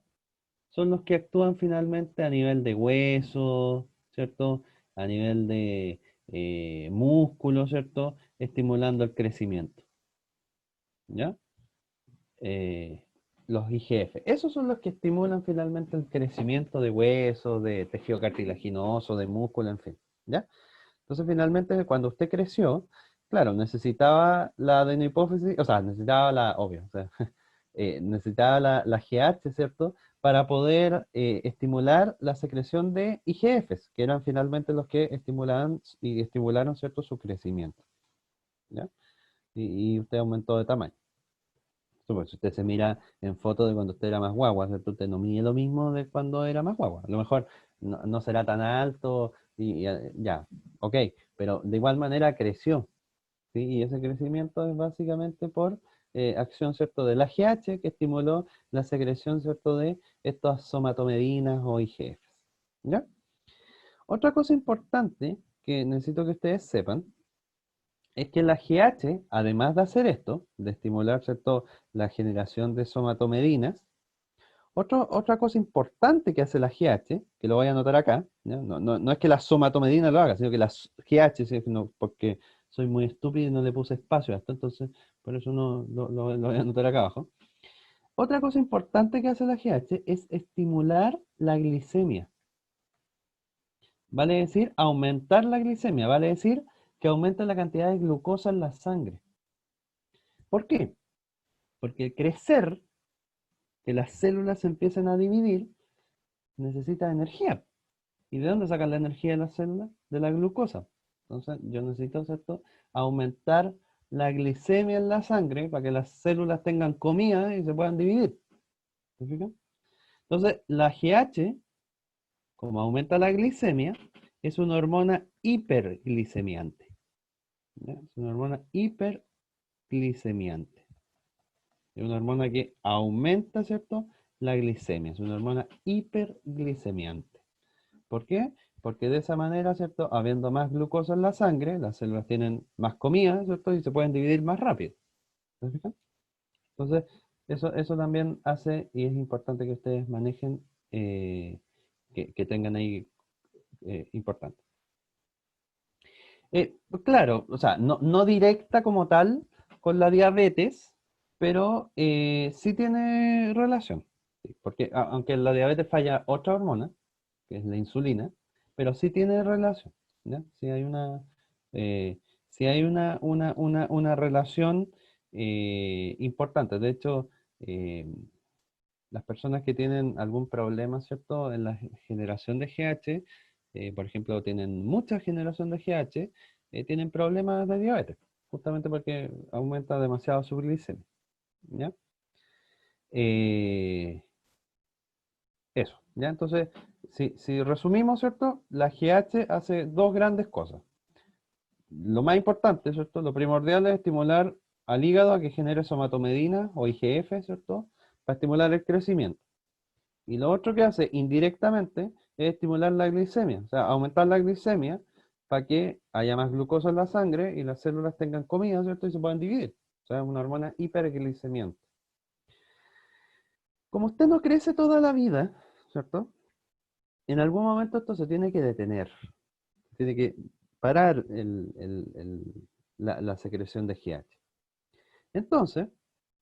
Speaker 1: son los que actúan finalmente a nivel de hueso, ¿cierto? A nivel de músculo, ¿cierto? Estimulando el crecimiento, ¿ya? eh, los IGF. Esos son los que estimulan finalmente el crecimiento de huesos, de tejido cartilaginoso, de músculo, en fin, ¿ya? Entonces, finalmente, cuando usted creció, claro, necesitaba la adenohipófisis, o sea, necesitaba la, obvio, o sea, necesitaba la GH, ¿cierto? Para poder estimular la secreción de IGFs, que eran finalmente los que estimulaban y estimularon, ¿cierto?, su crecimiento, ¿ya? Y usted aumentó de tamaño. Pues, si usted se mira en fotos de cuando usted era más guagua, ¿cierto? Usted no mide lo mismo de cuando era más guagua. A lo mejor no será tan alto y ya, ok, pero de igual manera creció, ¿sí? Y ese crecimiento es básicamente por acción, ¿cierto? De la GH que estimuló la secreción, ¿cierto? De estas somatomedinas o IGFs, ¿ya? Otra cosa importante que necesito que ustedes sepan es que la GH, además de hacer esto, de estimular, ¿cierto?, la generación de somatomedinas, otra cosa importante que hace la GH, que lo voy a anotar acá, ¿ya? No es que la somatomedina lo haga, sino que la GH, sino porque soy muy estúpido y no le puse espacio a esto, entonces por eso no lo voy a anotar acá abajo. Otra cosa importante que hace la GH es estimular la glicemia. Vale decir, aumentar la glicemia, vale decir que aumenta la cantidad de glucosa en la sangre. ¿Por qué? Porque el crecer, que las células se empiecen a dividir, necesita energía. ¿Y de dónde sacan la energía de las células? De la glucosa. Entonces, yo necesito, ¿cierto?, aumentar la glicemia en la sangre para que las células tengan comida y se puedan dividir. ¿Se fijan? Entonces, la GH, como aumenta la glicemia, es una hormona hiperglicemiante. ¿Ya? Es una hormona hiperglicemiante. Es una hormona que aumenta, ¿cierto?, la glicemia. Es una hormona hiperglicemiante. ¿Por qué? Porque de esa manera, ¿cierto? Habiendo más glucosa en la sangre, las células tienen más comida, ¿cierto? Y se pueden dividir más rápido. ¿Se fijan? Entonces, eso también hace, y es importante que ustedes manejen, que tengan ahí importante. Pues claro, o sea, no directa como tal con la diabetes, pero sí tiene relación. Sí, porque aunque en la diabetes falla otra hormona, que es la insulina, pero sí tiene relación, ¿ya? Eh, sí hay una relación importante. De hecho, eh, las personas que tienen algún problema, ¿cierto?, en la generación de GH, por ejemplo, tienen mucha generación de GH, tienen problemas de diabetes, justamente porque aumenta demasiado su glicemia, ¿ya? Eh, Eso, ¿ya? Entonces, si resumimos, ¿cierto? La GH hace dos grandes cosas. Lo más importante, ¿cierto? Lo primordial es estimular al hígado a que genere somatomedina o IGF, ¿cierto? Para estimular el crecimiento. Y lo otro que hace indirectamente es estimular la glicemia, o sea, aumentar la glicemia para que haya más glucosa en la sangre y las células tengan comida, ¿cierto? Y se puedan dividir. O sea, es una hormona hiperglicemiante. Como usted no crece toda la vida, ¿cierto? En algún momento esto se tiene que detener. Tiene que parar la secreción de GH. Entonces,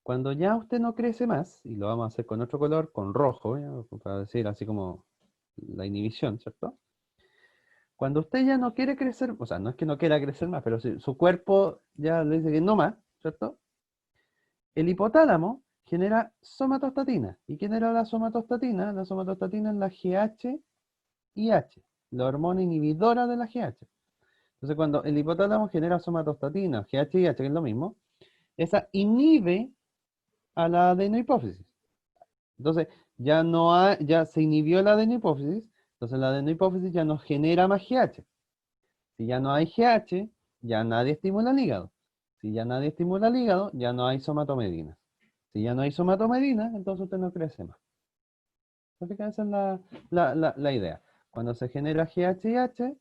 Speaker 1: cuando ya usted no crece más, y lo vamos a hacer con otro color, con rojo, ¿ya? Para decir así como la inhibición, ¿cierto? Cuando usted ya no quiere crecer, o sea, no es que no quiera crecer más, pero si su cuerpo ya le dice que no más, ¿cierto? El hipotálamo genera somatostatina. ¿Y quién era la somatostatina? La somatostatina es la GH-IH, la hormona inhibidora de la GH. Entonces, cuando el hipotálamo genera somatostatina, GH-IH, que es lo mismo, esa inhibe a la adenohipófisis. Entonces, ya se inhibió la adenohipófisis, entonces la adenohipófisis ya no genera más GH. Si ya no hay GH, ya nadie estimula el hígado. Si ya nadie estimula el hígado, ya no hay somatomedina. Si ya no hay somatomedina, entonces usted no crece más. Entonces, esa es la idea. Cuando se genera GH y H,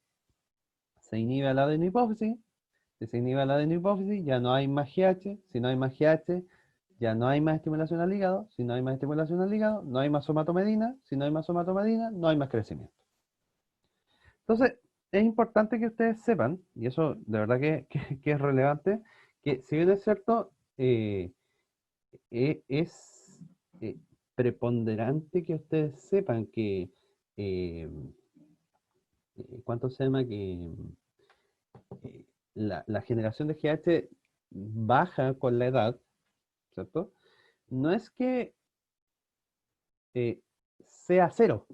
Speaker 1: se inhibe la adenohipófisis. Si se inhibe la adenohipófisis, ya no hay más GH. Si no hay más GH, ya no hay más estimulación al hígado. Si no hay más estimulación al hígado, no hay más somatomedina. Si no hay más somatomedina, no hay más crecimiento. Entonces, es importante que ustedes sepan, y eso de verdad que es relevante, que si bien es cierto, es eh, preponderante que ustedes sepan que, eh, ¿cuánto se llama? Que la generación de GH baja con la edad, ¿cierto? No es que eh, sea cero,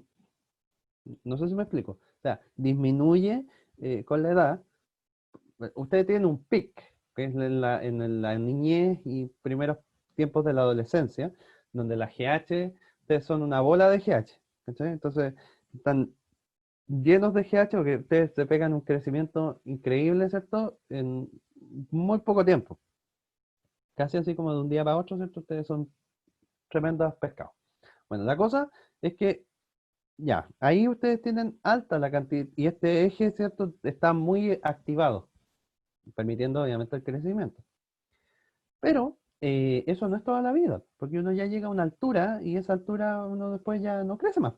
Speaker 1: no sé si me explico. O sea, disminuye con la edad. Ustedes tienen un pic, que es en la niñez y primeros tiempos de la adolescencia, donde las GH ustedes son una bola de GH. ¿Cachai? Entonces, están llenos de GH porque ustedes se pegan un crecimiento increíble, ¿cierto? En muy poco tiempo. Casi así como de un día para otro, ¿cierto? Ustedes son tremendos pescados. Bueno, la cosa es que ya, ahí ustedes tienen alta la cantidad y este eje, ¿cierto? Está muy activado, permitiendo obviamente el crecimiento. Pero eso no es toda la vida, porque uno ya llega a una altura y esa altura uno después ya no crece más.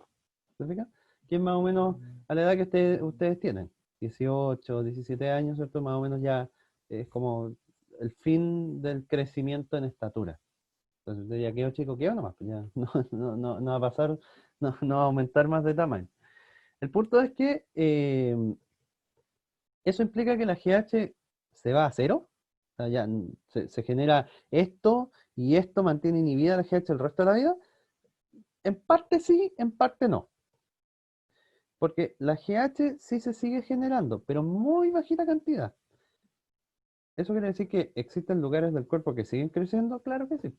Speaker 1: ¿Se fija? Que es más o menos a la edad que ustedes tienen, 18, 17 años, ¿cierto? Más o menos ya es como el fin del crecimiento en estatura. Entonces usted ya quedó chico, quedó nomás, pues ya no va a pasar, no va a aumentar más de tamaño. El punto es que eso implica que la GH se va a cero. O sea, ya se genera esto y esto mantiene inhibida la GH el resto de la vida. En parte sí, en parte no. Porque la GH sí se sigue generando, pero muy bajita cantidad. ¿Eso quiere decir que existen lugares del cuerpo que siguen creciendo? Claro que sí.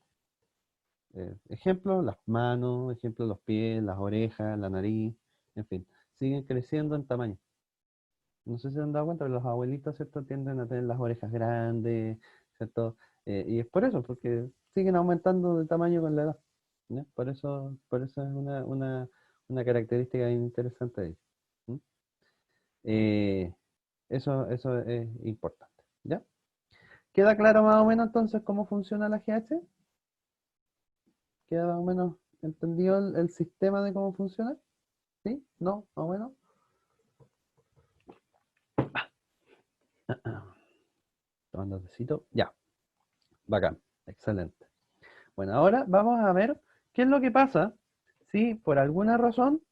Speaker 1: Ejemplo, las manos, ejemplo, los pies, las orejas, la nariz, en fin, siguen creciendo en tamaño. No sé si se han dado cuenta, pero los abuelitos, ¿cierto? Tienden a tener las orejas grandes, ¿cierto? Y es por eso, porque siguen aumentando de tamaño con la edad. ¿Ya? Por eso es una característica interesante de ellos. ¿Mm? Eh, eso es importante. ¿Ya? ¿Queda claro más o menos entonces cómo funciona la GH? ¿Queda más o menos entendido el sistema de cómo funciona? ¿Sí? ¿No? ¿Más o menos? Tomando tecito. Ya, bacán, excelente. Bueno, ahora vamos a ver qué es lo que pasa si por alguna razón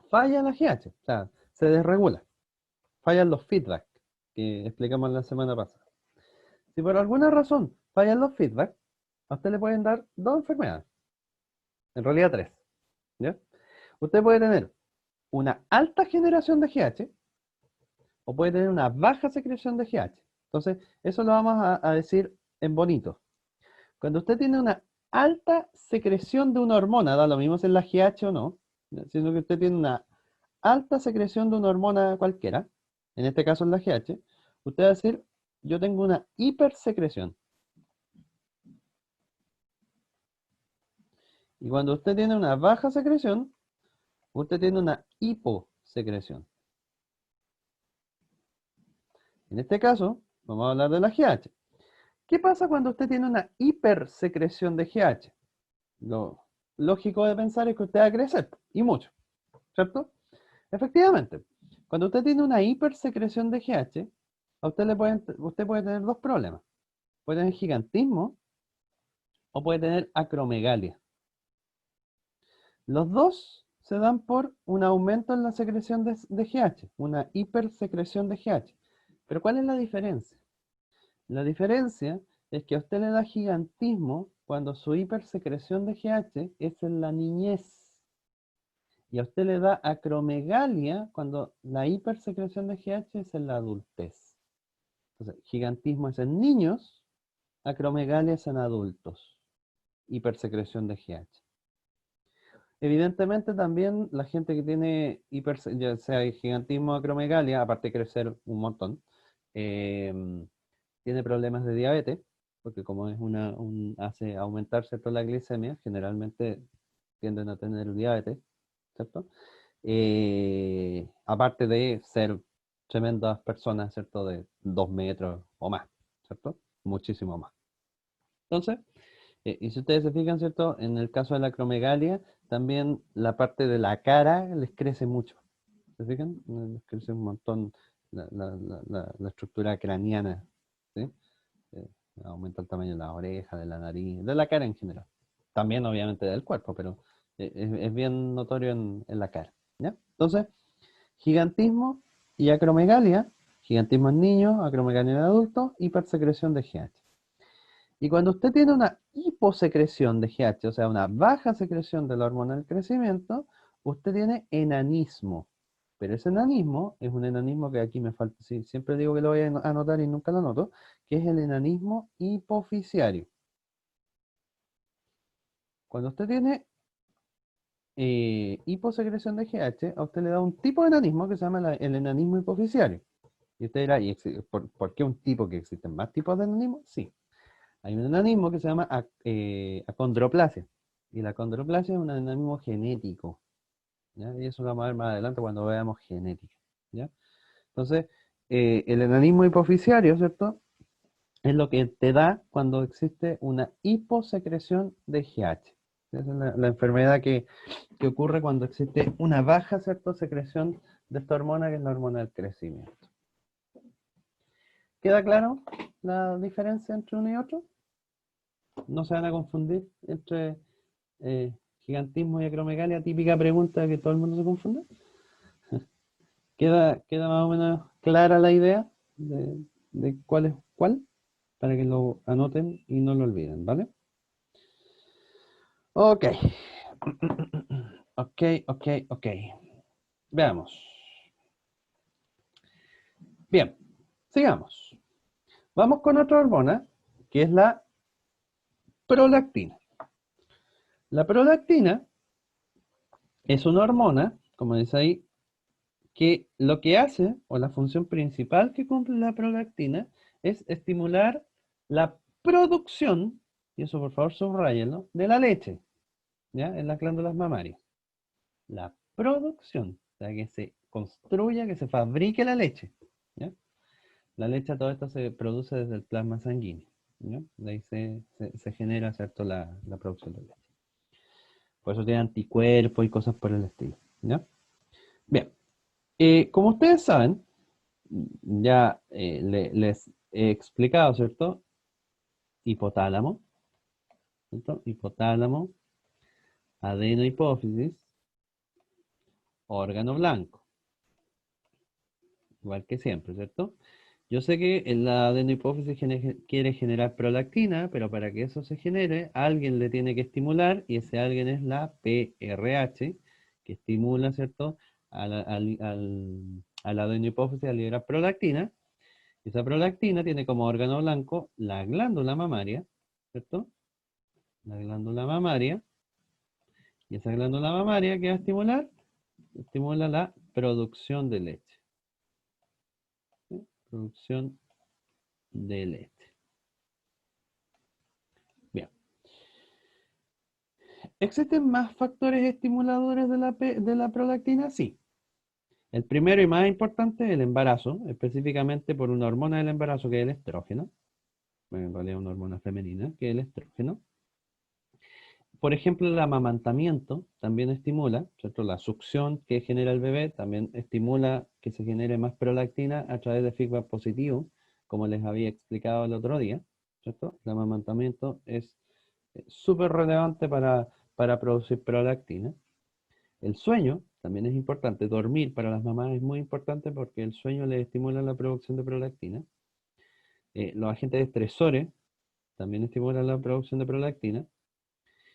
Speaker 1: falla la GH, o sea, se desregula, fallan los feedback que explicamos la semana pasada. Si por alguna razón fallan los feedback, a usted le pueden dar dos enfermedades, en realidad tres, ¿ya? Usted puede tener una alta generación de GH o puede tener una baja secreción de GH. Entonces, eso lo vamos a decir en bonito. Cuando usted tiene una alta secreción de una hormona, da lo mismo si es la GH o no, sino que usted tiene una alta secreción de una hormona cualquiera, en este caso es la GH, usted va a decir, yo tengo una hipersecreción. Y cuando usted tiene una baja secreción, usted tiene una hiposecreción. En este caso, vamos a hablar de la GH. ¿Qué pasa cuando usted tiene una hipersecreción de GH? Lo lógico de pensar es que usted va a crecer, y mucho, ¿cierto? Efectivamente, cuando usted tiene una hipersecreción de GH, usted puede tener dos problemas. Puede tener gigantismo o puede tener acromegalia. Los dos se dan por un aumento en la secreción de GH, una hipersecreción de GH. Pero ¿cuál es la diferencia? La diferencia es que a usted le da gigantismo cuando su hipersecreción de GH es en la niñez. Y a usted le da acromegalia cuando la hipersecreción de GH es en la adultez. Entonces, gigantismo es en niños, acromegalia es en adultos. Hipersecreción de GH. Evidentemente también la gente que tiene ya sea gigantismo o acromegalia, aparte de crecer un montón, eh, tiene problemas de diabetes, porque como es hace aumentar, ¿cierto?, la glicemia, generalmente tienden a tener diabetes, ¿cierto? Aparte de ser tremendas personas, ¿cierto?, de 2 metros o más, ¿cierto? Muchísimo más. Entonces, y si ustedes se fijan, ¿cierto? En el caso de la acromegalia, también la parte de la cara les crece mucho. ¿Se fijan? Les crece un montón la estructura craneana, ¿sí? Eh, Aumenta el tamaño de la oreja, de la nariz, de la cara en general. También, obviamente, del cuerpo, pero es bien notorio en la cara, ¿ya? Entonces, gigantismo y acromegalia, gigantismo en niños, acromegalia en adultos, hipersecreción de GH. Y cuando usted tiene una hiposecreción de GH, o sea, una baja secreción de la hormona del crecimiento, usted tiene enanismo. Pero ese enanismo es un enanismo que aquí me falta, sí, siempre digo que lo voy a anotar y nunca lo anoto, que es el enanismo hipofisiario. Cuando usted tiene hiposecreción de GH, a usted le da un tipo de enanismo que se llama el enanismo hipofisiario. Y usted dirá, ¿por qué un tipo, que existen más tipos de enanismo? Sí. Hay un enanismo que se llama acondroplasia. Y la acondroplasia es un enanismo genético, ¿ya? Y eso lo vamos a ver más adelante cuando veamos genética, ¿ya? Entonces, el enanismo hipofisiario, ¿cierto?, es lo que te da cuando existe una hiposecreción de GH. Esa es la enfermedad que ocurre cuando existe una baja, ¿cierto?, secreción de esta hormona, que es la hormona del crecimiento. ¿Queda claro la diferencia entre uno y otro? No se van a confundir entre gigantismo y acromegalia, típica pregunta que todo el mundo se confunde. ¿Queda más o menos clara la idea de cuál es cuál? Para que lo anoten y no lo olviden, ¿vale? Ok. Ok. Veamos. Bien, sigamos. Vamos con otra hormona, que es la prolactina. La prolactina es una hormona, como dice ahí, que lo que hace, o la función principal que cumple la prolactina, es estimular la producción, y eso por favor subrayenlo, de la leche, ¿ya? En las glándulas mamarias. La producción, o sea, que se construya, que se fabrique la leche, ¿ya? La leche, todo esto se produce desde el plasma sanguíneo, ¿ya? De ahí se genera, ¿cierto?, la producción de leche. Por eso tiene anticuerpos y cosas por el estilo, ¿ya? Bien, como ustedes saben, ya les he explicado, ¿cierto? Hipotálamo, ¿cierto? Hipotálamo, adenohipófisis, órgano blanco. Igual que siempre, ¿cierto? Yo sé que la adenohipófisis quiere generar prolactina, pero para que eso se genere, alguien le tiene que estimular, y ese alguien es la PRH, que estimula, ¿cierto?, a la adenohipófisis a liberar prolactina. Esa prolactina tiene como órgano blanco la glándula mamaria, ¿cierto? La glándula mamaria. Y esa glándula mamaria, ¿qué va a estimular? Estimula la producción de leche. ¿Sí? Producción de leche. Bien. ¿Existen más factores estimuladores de la prolactina? Sí. El primero y más importante es el embarazo, específicamente por una hormona del embarazo que es el estrógeno. Bueno, en realidad una hormona femenina, que es el estrógeno. Por ejemplo, el amamantamiento también estimula, ¿cierto? La succión que genera el bebé también estimula que se genere más prolactina a través de feedback positivo, como les había explicado el otro día, ¿cierto? El amamantamiento es súper relevante para producir prolactina. El sueño también es importante. Dormir para las mamás es muy importante porque el sueño les estimula la producción de prolactina. Los agentes estresores también estimulan la producción de prolactina.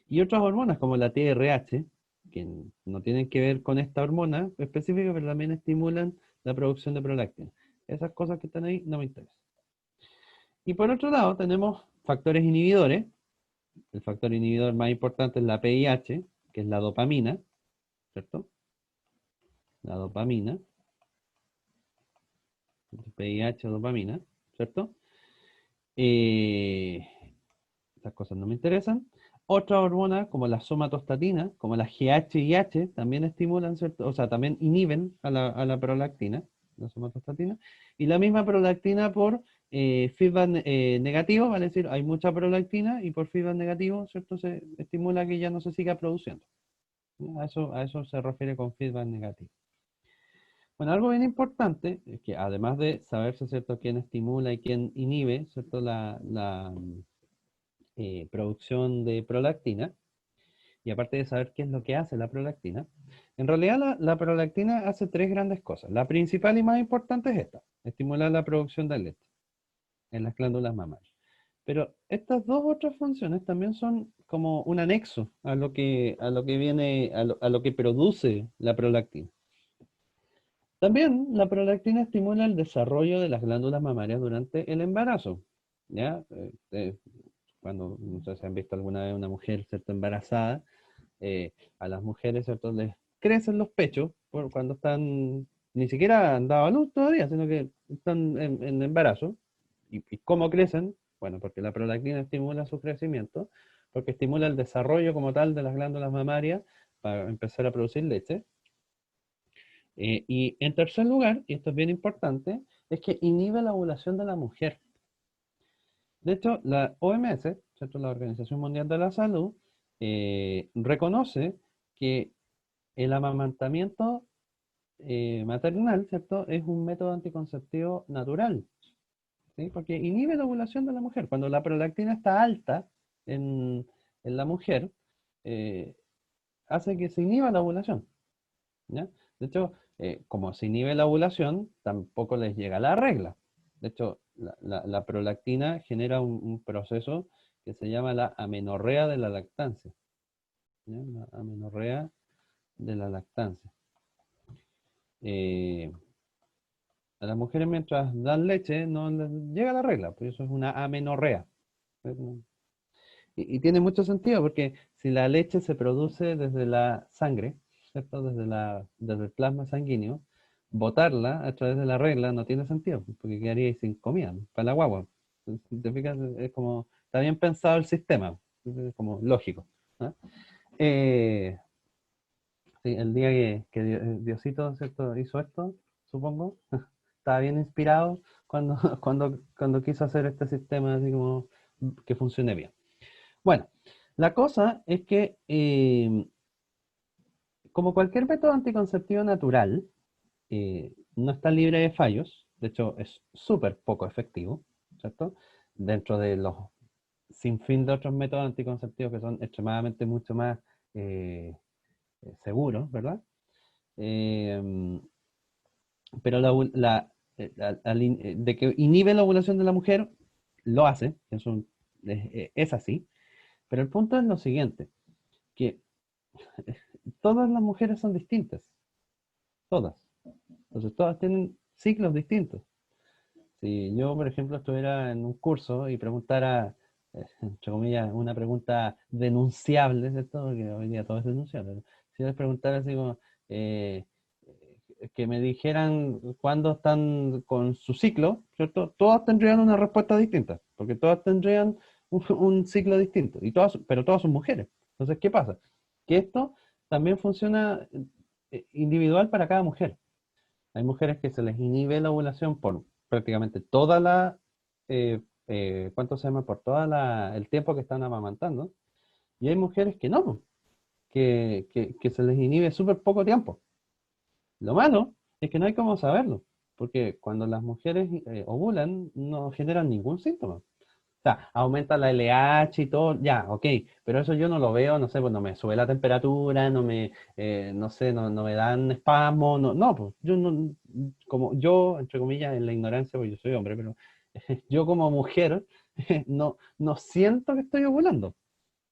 Speaker 1: Y otras hormonas como la TRH, que no tienen que ver con esta hormona específica, pero también estimulan la producción de prolactina. Esas cosas que están ahí no me interesan. Y por otro lado tenemos factores inhibidores. El factor inhibidor más importante es la PIH, que es la dopamina, ¿cierto? La dopamina, PIH, dopamina, ¿cierto? Eh, Esas cosas no me interesan. Otras hormonas, como la somatostatina, como la GH y H, también estimulan, ¿cierto? O sea, también inhiben a la prolactina, la somatostatina. Y la misma prolactina por feedback negativo, vale decir, hay mucha prolactina y por feedback negativo, ¿cierto? Se estimula que ya no se siga produciendo. ¿No? A eso se refiere con feedback negativo. Bueno, algo bien importante es que además de saberse, ¿cierto?, quién estimula y quién inhibe, ¿cierto?, la producción de prolactina, y aparte de saber qué es lo que hace la prolactina, en realidad la prolactina hace tres grandes cosas. La principal y más importante es esta, estimular la producción de leche en las glándulas mamarias. Pero estas dos otras funciones también son como un anexo a lo que viene, a lo que produce la prolactina. También la prolactina estimula el desarrollo de las glándulas mamarias durante el embarazo. ¿Ya? Cuando, no sé si han visto alguna vez una mujer, ¿cierto?, embarazada, a las mujeres, ¿cierto?, les crecen los pechos por cuando están, ni siquiera han dado a luz todavía, sino que están en embarazo. Y cómo crecen? Bueno, porque la prolactina estimula su crecimiento, porque estimula el desarrollo como tal de las glándulas mamarias para empezar a producir leche. Y en tercer lugar, y esto es bien importante, es que inhibe la ovulación de la mujer. De hecho, la OMS, ¿cierto?, la Organización Mundial de la Salud, reconoce que el amamantamiento maternal, ¿cierto?, es un método anticonceptivo natural, ¿sí? Porque inhibe la ovulación de la mujer. Cuando la prolactina está alta en la mujer, eh, hace que se inhiba la ovulación, ¿ya? De hecho, como se inhibe la ovulación, tampoco les llega la regla. De hecho, la prolactina genera un proceso que se llama la amenorrea de la lactancia, ¿ya? La amenorrea de la lactancia. Eh, a las mujeres mientras dan leche no les llega la regla, pues eso es una amenorrea. Y tiene mucho sentido porque si la leche se produce desde la sangre, ¿cierto? Desde el plasma sanguíneo, botarla a través de la regla no tiene sentido, porque quedaría sin comida para la guagua. Si te fijas, es como, está bien pensado el sistema, es como lógico, ¿no? Eh, sí, el día que Diosito, ¿cierto?, hizo esto, supongo, estaba bien inspirado cuando, cuando quiso hacer este sistema así como que funcione bien. Bueno, la cosa es que, como cualquier método anticonceptivo natural, no está libre de fallos, de hecho es súper poco efectivo, ¿cierto? Dentro de los sinfín de otros métodos anticonceptivos que son extremadamente mucho más seguros, ¿verdad? Eh, pero de que inhibe la ovulación de la mujer, lo hace, es así, pero el punto es lo siguiente, que todas las mujeres son distintas, todas. Entonces todas tienen ciclos distintos. Si yo, por ejemplo, estuviera en un curso y preguntara, entre comillas, una pregunta denunciable, ¿cierto? Porque hoy día todo es denunciable. ¿No? Si yo les preguntara así como, eh, que me dijeran cuándo están con su ciclo, ¿cierto? Todas tendrían una respuesta distinta, porque todas tendrían un ciclo distinto, y todas, pero todas son mujeres. Entonces, ¿qué pasa? Que esto también funciona individual para cada mujer. Hay mujeres que se les inhibe la ovulación por prácticamente toda ¿cuánto se llama? Por el tiempo que están amamantando. Y hay mujeres que no, que se les inhibe súper poco tiempo. Lo malo es que no hay cómo saberlo, porque cuando las mujeres ovulan no generan ningún síntoma. O sea, aumenta la LH y todo, ya, ok, pero eso yo no lo veo, no sé, pues no me sube la temperatura, no sé, no me dan espasmo, no, pues yo no, como yo, entre comillas, en la ignorancia, porque yo soy hombre, pero yo como mujer no siento que estoy ovulando.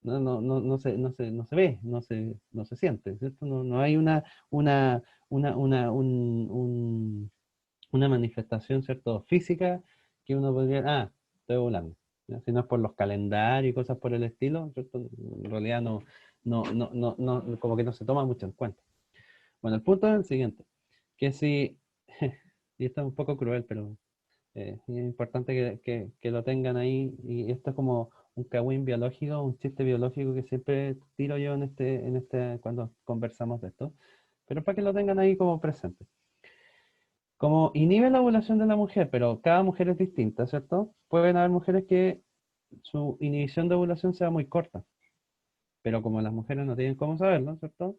Speaker 1: No se ve, no se siente, ¿cierto? No hay una manifestación, ¿cierto?, física que uno podría, estoy volando. ¿Ya? Si no es por los calendarios y cosas por el estilo, ¿cierto? En realidad como que no se toma mucho en cuenta. Bueno, el punto es el siguiente, que si, y esto es un poco cruel, pero es importante que lo tengan ahí, y esto es como un cagüín biológico, un chiste biológico que siempre tiro yo cuando conversamos de esto, pero para que lo tengan ahí como presente. Como inhibe la ovulación de la mujer, pero cada mujer es distinta, ¿cierto? Pueden haber mujeres que su inhibición de ovulación sea muy corta, pero como las mujeres no tienen cómo saberlo, ¿cierto?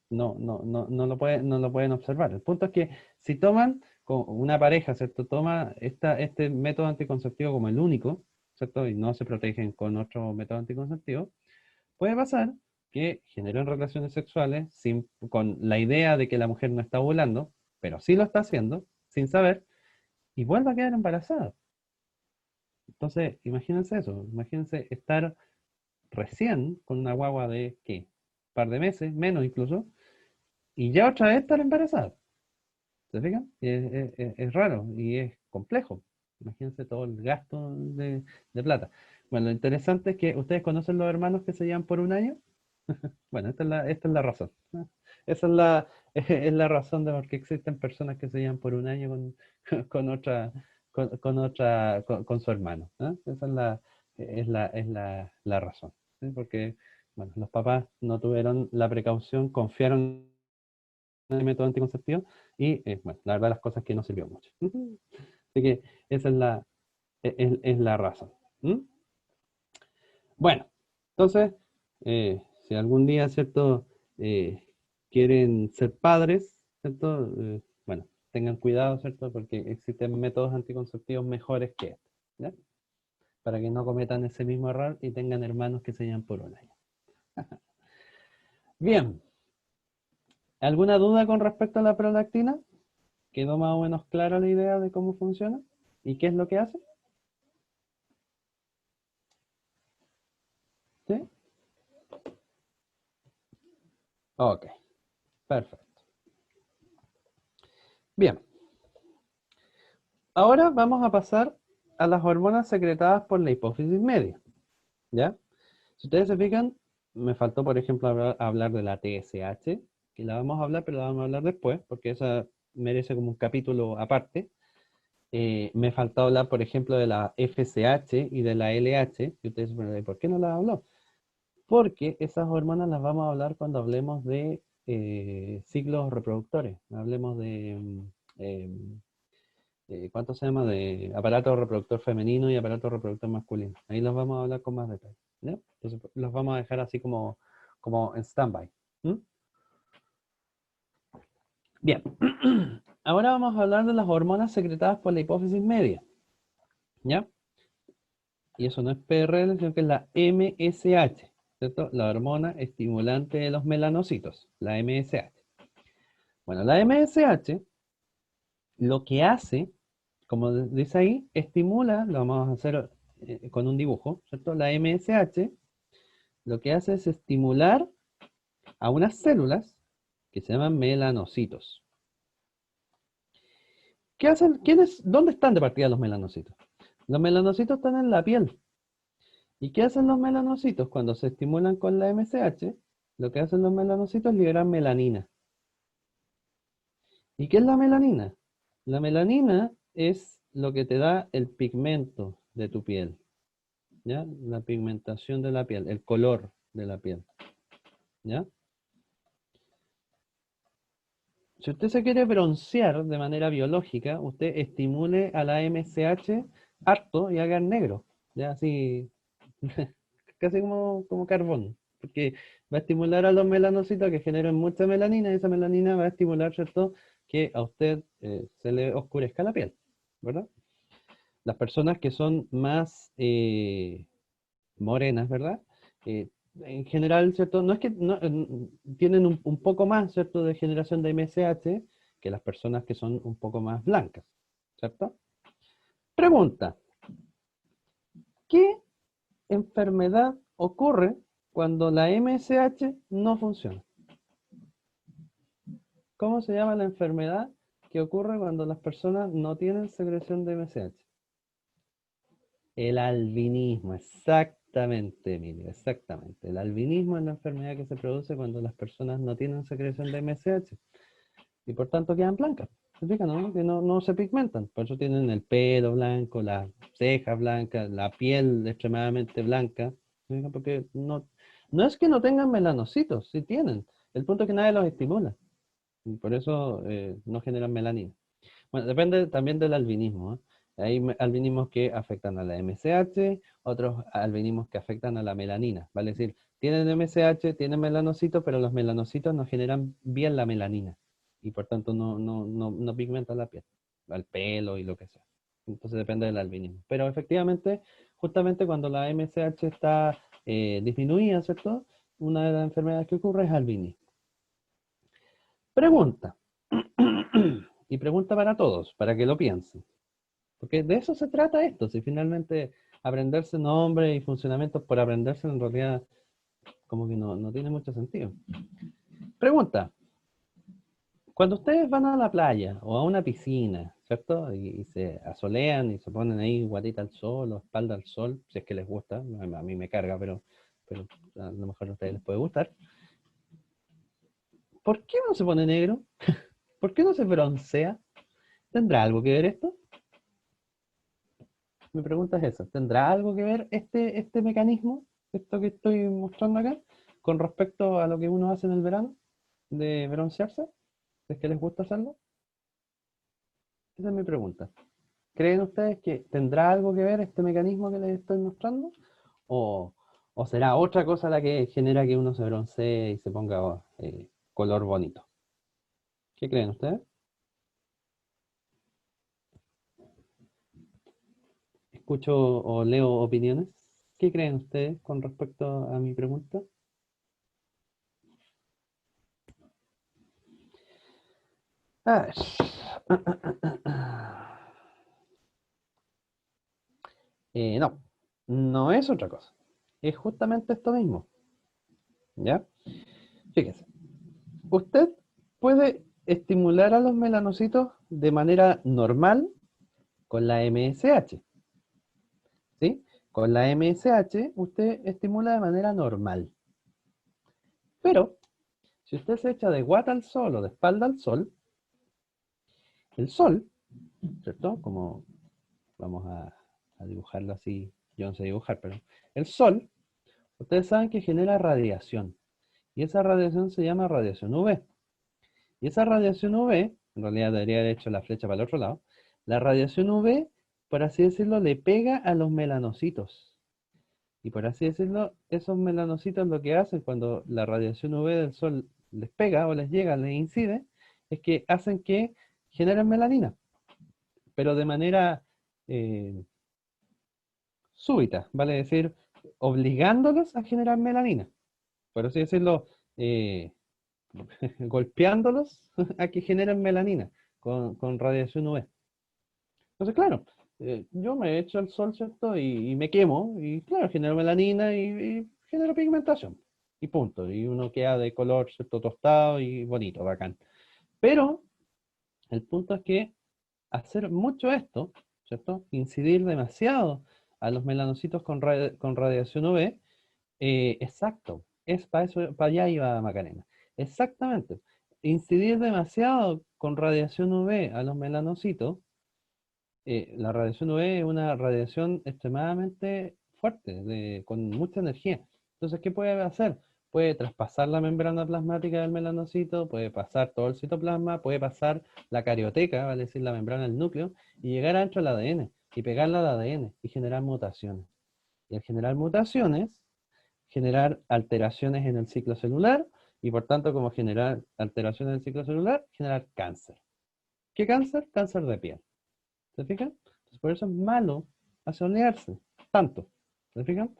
Speaker 1: No lo pueden observar. El punto es que si toman, una pareja, ¿cierto? Toma este método anticonceptivo como el único, ¿cierto? Y no se protegen con otro método anticonceptivo, puede pasar que generen relaciones sexuales con la idea de que la mujer no está ovulando, pero sí lo está haciendo, sin saber, y vuelva a quedar embarazada. Entonces, imagínense eso, imagínense estar recién con una guagua de, ¿qué? Un par de meses, menos incluso, y ya otra vez estar embarazada. ¿Se fijan? Es raro y es complejo. Imagínense todo el gasto de plata. Bueno, lo interesante es que ustedes conocen los hermanos que se llevan por un año. Bueno, esta es la razón. Esa es es la razón de por qué existen personas que se llevan por un año con otra, con su hermano. ¿Eh? Esa la razón. ¿Sí? Porque, bueno, los papás no tuvieron la precaución, confiaron en el método anticonceptivo y, bueno, la verdad las cosas que no sirvió mucho. Así que esa es la razón. ¿Mm? Bueno, entonces, si algún día, ¿cierto? eh, quieren ser padres, ¿cierto? Bueno, tengan cuidado, ¿cierto? Porque existen métodos anticonceptivos mejores que este, ¿ya? Para que no cometan ese mismo error y tengan hermanos que se llevan por un año. Bien, ¿alguna duda con respecto a la prolactina? ¿Quedó más o menos clara la idea de cómo funciona? ¿Y qué es lo que hace? ¿Sí? Ok, perfecto. Bien, ahora vamos a pasar a las hormonas secretadas por la hipófisis media, ¿ya? Si ustedes se fijan, me faltó, por ejemplo, hablar de la TSH, que la vamos a hablar, pero la vamos a hablar después, porque esa merece como un capítulo aparte. Me faltó hablar, por ejemplo, de la FSH y de la LH, y ustedes se preguntan, ¿por qué no la habló? Porque esas hormonas las vamos a hablar cuando hablemos de ciclos reproductores, hablemos de, ¿cuánto se llama? De aparato reproductor femenino y aparato reproductor masculino. Ahí los vamos a hablar con más detalle. ¿Ya? Entonces los vamos a dejar así como en stand-by. ¿Mm? Bien, ahora vamos a hablar de las hormonas secretadas por la hipófisis media. ¿Ya? Y eso no es PRL, sino que es la MSH, ¿cierto? La hormona estimulante de los melanocitos, la MSH. Bueno, la MSH lo que hace, como dice ahí, estimula, lo vamos a hacer con un dibujo, ¿cierto? La MSH lo que hace es estimular a unas células que se llaman melanocitos. ¿Qué hacen? ¿Dónde están de partida los melanocitos? Los melanocitos están en la piel. ¿Y qué hacen los melanocitos cuando se estimulan con la MSH? Lo que hacen los melanocitos es liberar melanina. ¿Y qué es la melanina? La melanina es lo que te da el pigmento de tu piel, ¿ya? La pigmentación de la piel, el color de la piel, ¿ya? Si usted se quiere broncear de manera biológica, usted estimule a la MSH harto y haga negro, ¿ya? Así, casi como carbón, porque va a estimular a los melanocitos que generen mucha melanina y esa melanina va a estimular, ¿cierto?, que a usted se le oscurezca la piel, ¿verdad? Las personas que son más morenas, ¿verdad? Eh, en general, ¿cierto? No es que tienen un poco más, ¿cierto?, de generación de MSH que las personas que son un poco más blancas, ¿cierto? Pregunta, ¿qué enfermedad ocurre cuando la MSH no funciona? ¿Cómo se llama la enfermedad que ocurre cuando las personas no tienen secreción de MSH? El albinismo, exactamente. Exactamente, Emilio, exactamente. El albinismo es la enfermedad que se produce cuando las personas no tienen secreción de MSH y por tanto quedan blancas. ¿Se fijan, no? Que no se pigmentan. Por eso tienen el pelo blanco, las cejas blancas, la piel extremadamente blanca. ¿Se fijan? Porque no es que no tengan melanocitos, sí tienen. El punto es que nadie los estimula. Y por eso no generan melanina. Bueno, depende también del albinismo, ¿eh? Hay albinismos que afectan a la MSH, otros albinismos que afectan a la melanina. Vale decir, tienen MSH, tienen melanocitos, pero los melanocitos no generan bien la melanina. Y por tanto no pigmentan la piel, el pelo y lo que sea. Entonces depende del albinismo. Pero efectivamente, justamente cuando la MSH está disminuida, ¿cierto? Una de las enfermedades que ocurre es albinismo. Pregunta. Y pregunta para todos, para que lo piensen. Porque de eso se trata esto. Si finalmente aprenderse nombres y funcionamientos por aprenderse en realidad como que no tiene mucho sentido. Pregunta. Cuando ustedes van a la playa o a una piscina, ¿cierto? Y se asolean y se ponen ahí guatita al sol o espalda al sol, si es que les gusta, a mí me carga, pero a lo mejor a ustedes les puede gustar. ¿Por qué no se pone negro? ¿Por qué no se broncea? ¿Tendrá algo que ver esto? Mi pregunta es esa. ¿Tendrá algo que ver este mecanismo, esto que estoy mostrando acá, con respecto a lo que uno hace en el verano, de broncearse? ¿Es que les gusta hacerlo? Esa es mi pregunta. ¿Creen ustedes que tendrá algo que ver este mecanismo que les estoy mostrando? ¿O, o será otra cosa la que genera que uno se broncee y se ponga color bonito? ¿Qué creen ustedes? Escucho o leo opiniones. ¿Qué creen ustedes con respecto a mi pregunta? A ver. No, no es otra cosa. Es justamente esto mismo. ¿Ya? Fíjese. Usted puede estimular a los melanocitos de manera normal con la MSH. ¿Sí? Con la MSH usted estimula de manera normal. Pero si usted se echa de guata al sol o de espalda al sol, el sol, ¿cierto? Como vamos a dibujarlo así, yo no sé dibujar, pero el sol, ustedes saben que genera radiación. Y esa radiación se llama radiación UV. Y esa radiación UV, en realidad debería haber hecho la flecha para el otro lado, la radiación UV, por así decirlo, le pega a los melanocitos. Y por así decirlo, esos melanocitos lo que hacen cuando la radiación UV del sol les pega o les llega, les incide, es que hacen que generen melanina, pero de manera eh, súbita, vale decir, obligándolos a generar melanina. Por así decirlo, eh, golpeándolos a que generen melanina con radiación UV. Entonces, claro, yo me echo al sol, ¿cierto? Y me quemo, y claro, genero melanina y genero pigmentación. Y punto. Y uno queda de color, ¿cierto? Tostado y bonito, bacán. Pero el punto es que hacer mucho esto, ¿cierto? Incidir demasiado a los melanocitos con radiación UV, exacto, es para eso, para allá iba Macarena. Exactamente. Incidir demasiado con radiación UV a los melanocitos, la radiación UV es una radiación extremadamente fuerte, con mucha energía. Entonces, ¿qué puede hacer? Puede traspasar la membrana plasmática del melanocito, puede pasar todo el citoplasma, puede pasar la carioteca, vale decir, la membrana del núcleo, y llegar adentro del ADN, y pegarla al ADN, y generar mutaciones. Y al generar mutaciones, generar alteraciones en el ciclo celular, y por tanto, como generar alteraciones en el ciclo celular, generar cáncer. ¿Qué cáncer? Cáncer de piel. ¿Se fijan? Entonces, por eso es malo asolearse, tanto. ¿Se fijan?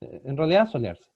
Speaker 1: En realidad solearse.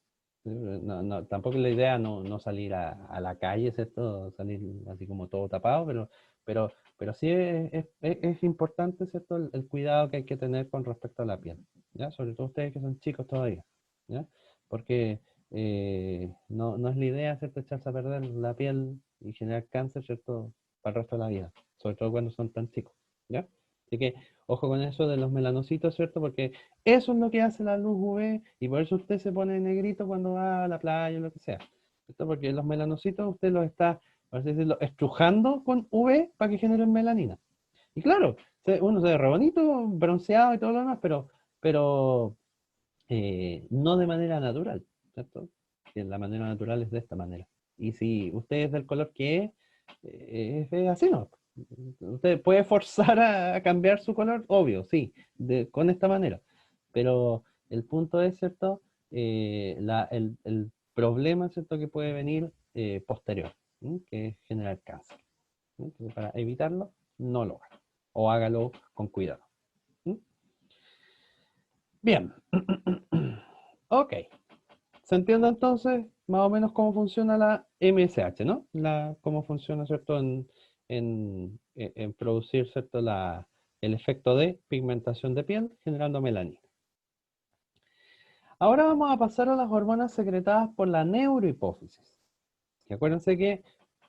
Speaker 1: Tampoco es la idea no salir a la calle, ¿cierto? Salir así como todo tapado, pero sí es importante, ¿cierto? El cuidado que hay que tener con respecto a la piel, ¿ya? Sobre todo ustedes que son chicos todavía, ¿ya? Porque no es la idea, ¿cierto? Echarse a perder la piel y generar cáncer, ¿cierto? Para el resto de la vida, sobre todo cuando son tan chicos, ¿ya? Así que ojo con eso de los melanocitos, ¿cierto? Porque eso es lo que hace la luz UV y por eso usted se pone negrito cuando va a la playa o lo que sea, ¿cierto? Porque los melanocitos usted los está, por así decirlo, estrujando con UV para que generen melanina. Y claro, uno se ve re bonito, bronceado y todo lo demás, pero no de manera natural, ¿cierto? Que la manera natural es de esta manera. Y si usted es del color que es así, ¿no? Usted puede forzar a cambiar su color, obvio, sí, con esta manera. Pero el punto es, ¿cierto? El problema, ¿cierto? Que puede venir posterior, ¿sí? Que es generar cáncer. ¿Sí? Entonces, para evitarlo, no lo haga. O hágalo con cuidado. ¿Sí? Bien. Ok. ¿Se entiende entonces más o menos cómo funciona la MSH, ¿no? Cómo funciona, ¿cierto? En producir, ¿cierto? El efecto de pigmentación de piel generando melanina. Ahora vamos a pasar a las hormonas secretadas por la neurohipófisis. Y acuérdense que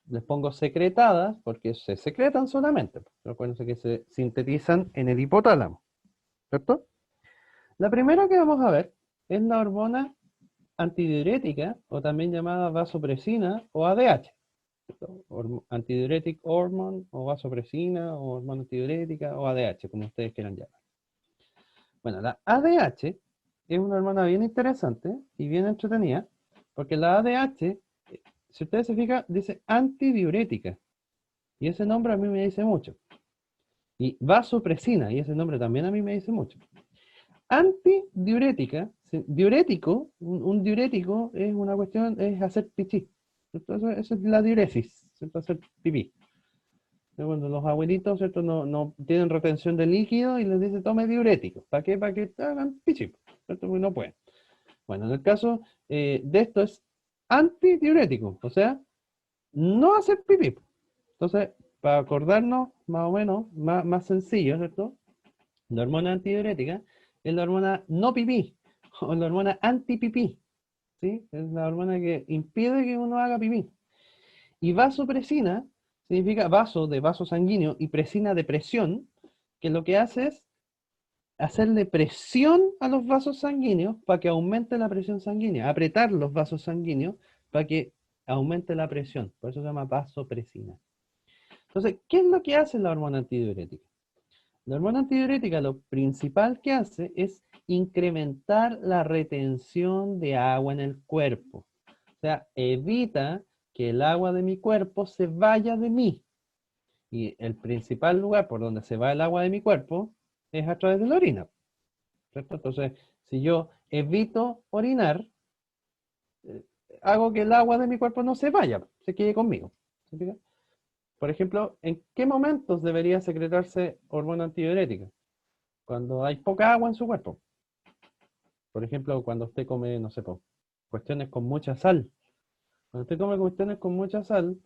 Speaker 1: les pongo secretadas porque se secretan solamente. Pero acuérdense que se sintetizan en el hipotálamo, ¿cierto? La primera que vamos a ver es la hormona antidiurética, o también llamada vasopresina o ADH. Antidiuretic hormone, o vasopresina, o hormona antidiurética, o ADH, como ustedes quieran llamar. Bueno, la ADH es una hormona bien interesante y bien entretenida, porque la ADH, si ustedes se fijan, dice antidiurética, y ese nombre a mí me dice mucho. Y vasopresina, y ese nombre también a mí me dice mucho. Antidiurética, diurético, un diurético es una cuestión, es hacer pichí. Entonces, eso es la diuresis, ¿cierto? Hacer pipí. Cuando los abuelitos, ¿cierto? No tienen retención de líquido y les dice tome diurético. ¿Para qué? Para que hagan pichí, ¿cierto? Porque no pueden. Bueno, en el caso de esto es antidiurético, o sea, no hacer pipí. Entonces, para acordarnos más o menos, más sencillo, ¿cierto? La hormona antidiurética es la hormona no pipí o la hormona antipipí, ¿sí? Es la hormona que impide que uno haga pipí. Y vasopresina significa vaso de vaso sanguíneo y presina de presión, que lo que hace es hacerle presión a los vasos sanguíneos para que aumente la presión sanguínea, apretar los vasos sanguíneos para que aumente la presión. Por eso se llama vasopresina. Entonces, ¿qué es lo que hace la hormona antidiurética? La hormona antidiurética lo principal que hace es incrementar la retención de agua en el cuerpo. O sea, evita que el agua de mi cuerpo se vaya de mí. Y el principal lugar por donde se va el agua de mi cuerpo es a través de la orina, ¿cierto? Entonces, si yo evito orinar, eh, hago que el agua de mi cuerpo no se vaya, se quede conmigo. ¿Se fija? Por ejemplo, ¿en qué momentos debería secretarse hormona antidiurética? Cuando hay poca agua en su cuerpo. Por ejemplo, cuando usted come, no sé, cuestiones con mucha sal. Cuando usted come cuestiones con mucha sal,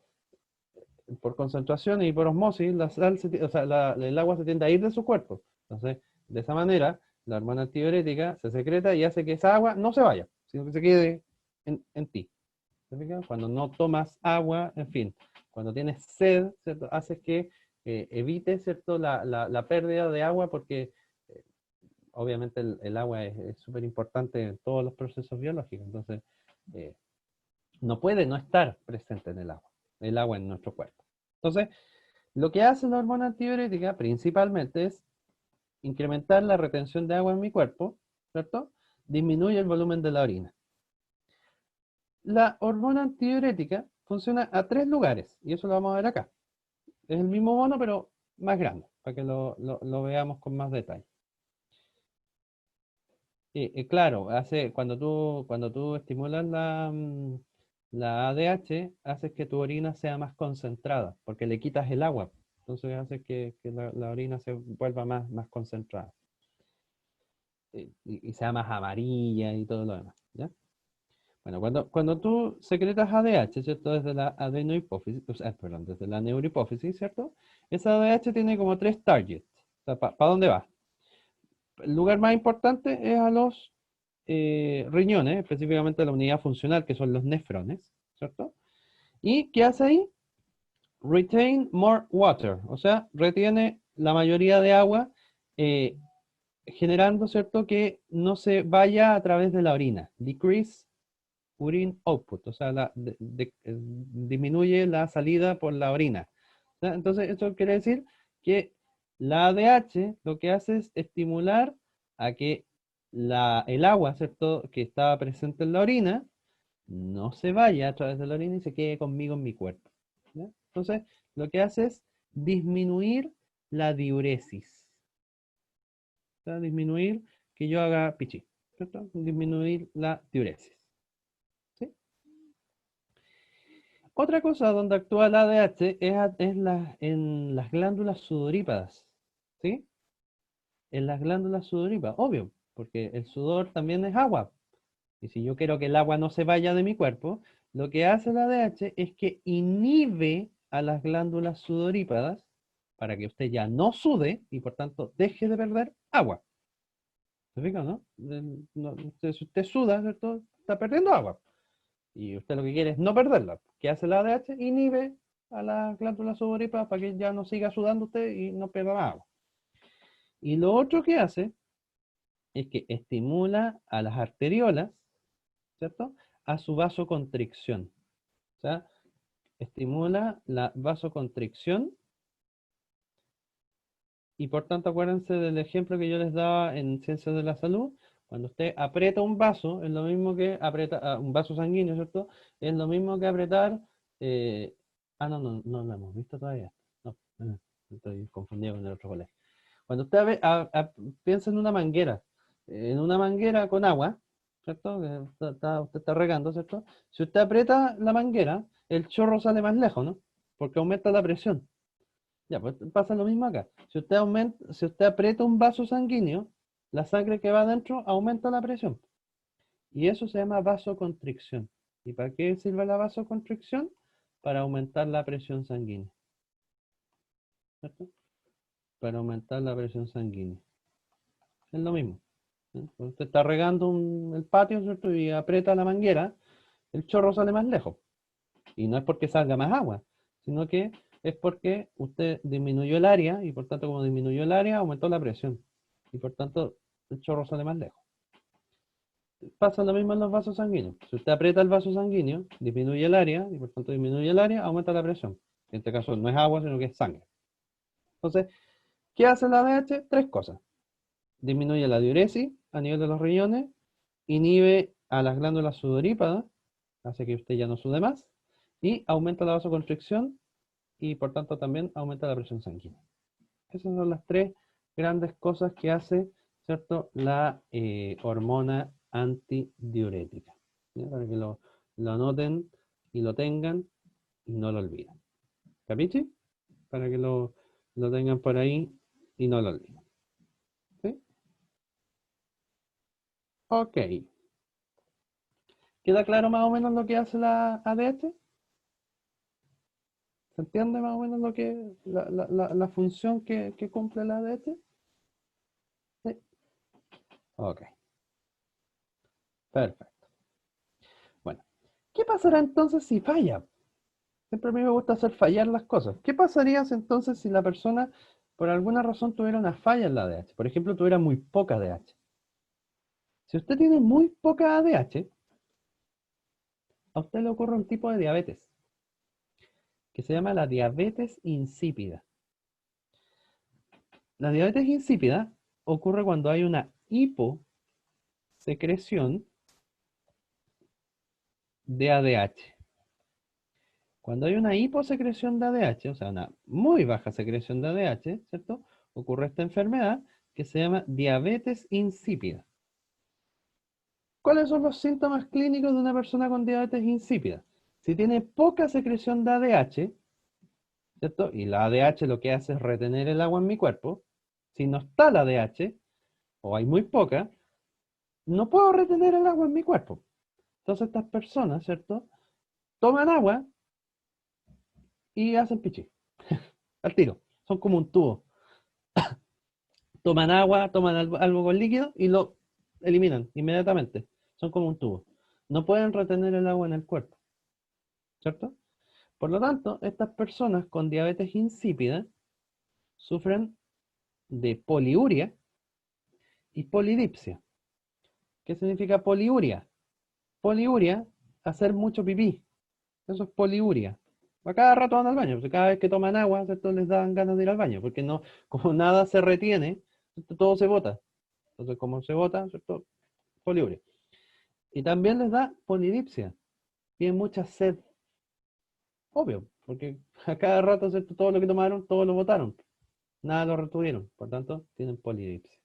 Speaker 1: por concentración y por osmosis, la sal o sea, el agua se tiende a ir de su cuerpo. Entonces, de esa manera, la hormona antidiurética se secreta y hace que esa agua no se vaya, sino que se quede en ti. ¿Te fijas? Cuando no tomas agua, en fin, cuando tienes sed, ¿cierto? Haces que evites, ¿cierto? La pérdida de agua porque obviamente el agua es súper importante en todos los procesos biológicos, entonces eh, no puede no estar presente en el agua en nuestro cuerpo. Entonces, lo que hace la hormona antidiurética principalmente es incrementar la retención de agua en mi cuerpo, ¿cierto? Disminuye el volumen de la orina. La hormona antidiurética funciona a 3 lugares, y eso lo vamos a ver acá. Es el mismo mono, pero más grande, para que lo veamos con más detalle. Claro, cuando tú estimulas la ADH, haces que tu orina sea más concentrada, porque le quitas el agua. Entonces hace que la orina se vuelva más concentrada. Y sea más amarilla y todo lo demás, ¿ya? Bueno, cuando tú secretas ADH, ¿cierto? Desde la adenohipófisis, o sea, perdón, desde la neurohipófisis, ¿cierto? Esa ADH tiene como 3 targets. O sea, ¿para dónde va? El lugar más importante es a los riñones, específicamente a la unidad funcional, que son los nefrones, ¿cierto? ¿Y qué hace ahí? Retain more water, o sea, retiene la mayoría de agua, eh, generando, ¿cierto?, que no se vaya a través de la orina. Decrease urine output, o sea, disminuye la salida por la orina. ¿Ya? Entonces, esto quiere decir que la ADH lo que hace es estimular a que el agua, ¿cierto?, que estaba presente en la orina, no se vaya a través de la orina y se quede conmigo en mi cuerpo. ¿Ya? Entonces, lo que hace es disminuir la diuresis. O sea, disminuir que yo haga pichí, ¿cierto? Disminuir la diuresis. ¿Sí? Otra cosa donde actúa el ADH en las glándulas sudorípadas. ¿Sí? En las glándulas sudorípadas, obvio, porque el sudor también es agua. Y si yo quiero que el agua no se vaya de mi cuerpo, lo que hace el ADH es que inhibe a las glándulas sudorípadas para que usted ya no sude y por tanto deje de perder agua. ¿Se fija, no? Si usted suda, ¿cierto? Está perdiendo agua. Y usted lo que quiere es no perderla. ¿Qué hace el ADH? Inhibe a las glándulas sudorípadas para que ya no siga sudando usted y no pierda más agua. Y lo otro que hace es que estimula a las arteriolas, ¿cierto? A su vasoconstricción. O sea, estimula la vasoconstricción y por tanto acuérdense del ejemplo que yo les daba en Ciencias de la Salud. Cuando usted aprieta un vaso, es lo mismo que apretar un vaso sanguíneo, ¿cierto? Es lo mismo que apretar... no lo hemos visto todavía. No, estoy confundido con el otro colegio. Cuando usted piensa en una manguera con agua, ¿cierto? Que usted está regando, ¿cierto? Si usted aprieta la manguera, el chorro sale más lejos, ¿no? Porque aumenta la presión. Ya, pues pasa lo mismo acá. Si usted aprieta un vaso sanguíneo, la sangre que va adentro aumenta la presión. Y eso se llama vasoconstricción. ¿Y para qué sirve la vasoconstricción? Para aumentar la presión sanguínea. ¿Cierto? Para aumentar la presión sanguínea. Es lo mismo. ¿Sí? Cuando usted está regando el patio, ¿cierto? Y aprieta la manguera, el chorro sale más lejos. Y no es porque salga más agua, sino que es porque usted disminuyó el área y por tanto como disminuyó el área aumentó la presión. Y por tanto el chorro sale más lejos. Pasa lo mismo en los vasos sanguíneos. Si usted aprieta el vaso sanguíneo, disminuye el área y por tanto disminuye el área, aumenta la presión. En este caso no es agua, sino que es sangre. Entonces, ¿qué hace la ADH? Tres cosas. Disminuye la diuresis a nivel de los riñones, inhibe a las glándulas sudorípadas, hace que usted ya no sude más, y aumenta la vasoconstricción y por tanto también aumenta la presión sanguínea. Esas son las tres grandes cosas que hace, ¿cierto?, la hormona antidiurética. ¿Ya? Para que lo anoten y lo tengan y no lo olviden. ¿Capichi? Para que lo tengan por ahí y no lo olviden. ¿Sí? Ok. ¿Queda claro más o menos lo que hace la ADH? ¿Se entiende más o menos lo que la función que cumple la ADH? Sí. Ok, perfecto. Bueno, ¿qué pasará entonces si falla? Siempre a mí me gusta hacer fallar las cosas. ¿Qué pasaría entonces si la persona por alguna razón tuviera una falla en la ADH? Por ejemplo, tuviera muy poca ADH. Si usted tiene muy poca ADH, a usted le ocurre un tipo de diabetes que se llama la diabetes insípida. La diabetes insípida ocurre cuando hay una hiposecreción de ADH. Cuando hay una hiposecreción de ADH, o sea, una muy baja secreción de ADH, ¿cierto? Ocurre esta enfermedad que se llama diabetes insípida. ¿Cuáles son los síntomas clínicos de una persona con diabetes insípida? Si tiene poca secreción de ADH, ¿cierto? Y la ADH lo que hace es retener el agua en mi cuerpo. Si no está la ADH, o hay muy poca, no puedo retener el agua en mi cuerpo. Entonces estas personas, ¿cierto? Toman agua y hacen pichí. Al tiro. Son como un tubo. Toman agua, toman algo con líquido y lo eliminan inmediatamente. Son como un tubo. No pueden retener el agua en el cuerpo, ¿cierto? Por lo tanto, estas personas con diabetes insípida sufren de poliuria y polidipsia. ¿Qué significa poliuria? Poliuria, hacer mucho pipí. Eso es poliuria. A cada rato van al baño, porque cada vez que toman agua, ¿cierto? Les dan ganas de ir al baño, porque no, como nada se retiene, ¿cierto? Todo se bota. Entonces, como se bota, ¿cierto? Poliuria. Y también les da polidipsia. Tienen mucha sed. Obvio, porque a cada rato, ¿cierto? Todo lo que tomaron, todo lo botaron. Nada lo retuvieron. Por tanto, tienen polidipsia.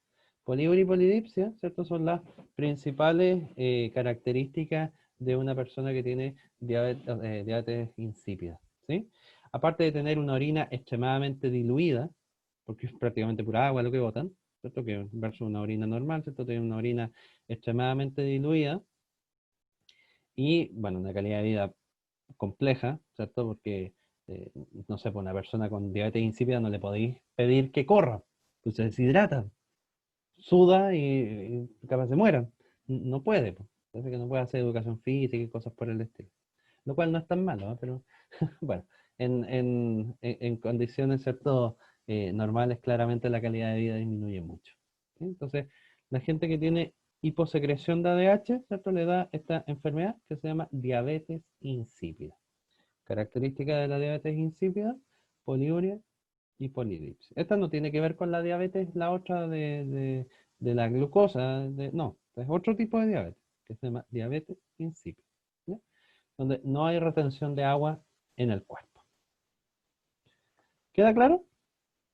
Speaker 1: Poliuria y polidipsia, ¿cierto? Son las principales características de una persona que tiene diabetes insípida, ¿sí? Aparte de tener una orina extremadamente diluida, porque es prácticamente pura agua lo que botan, ¿cierto? Que versus una orina normal, ¿cierto? Tiene una orina extremadamente diluida y, bueno, una calidad de vida compleja, ¿cierto? Porque, no sé, pues una persona con diabetes insípida no le podéis pedir que corra, pues se deshidrata, suda y capaz se muera. No puede, pues. Parece que no puede hacer educación física y cosas por el estilo. Lo cual no es tan malo, ¿eh? Pero bueno, en condiciones, ¿cierto? Normales, claramente la calidad de vida disminuye mucho. ¿Sí? Entonces, la gente que tiene hiposecreción de ADH, ¿cierto? Le da esta enfermedad que se llama diabetes insípida. Característica de la diabetes insípida, poliuria y polidipsia. Esta no tiene que ver con la diabetes, la otra de la glucosa, no, es otro tipo de diabetes, que se llama diabetes insípida, ¿ya? Donde no hay retención de agua en el cuerpo. ¿Queda claro?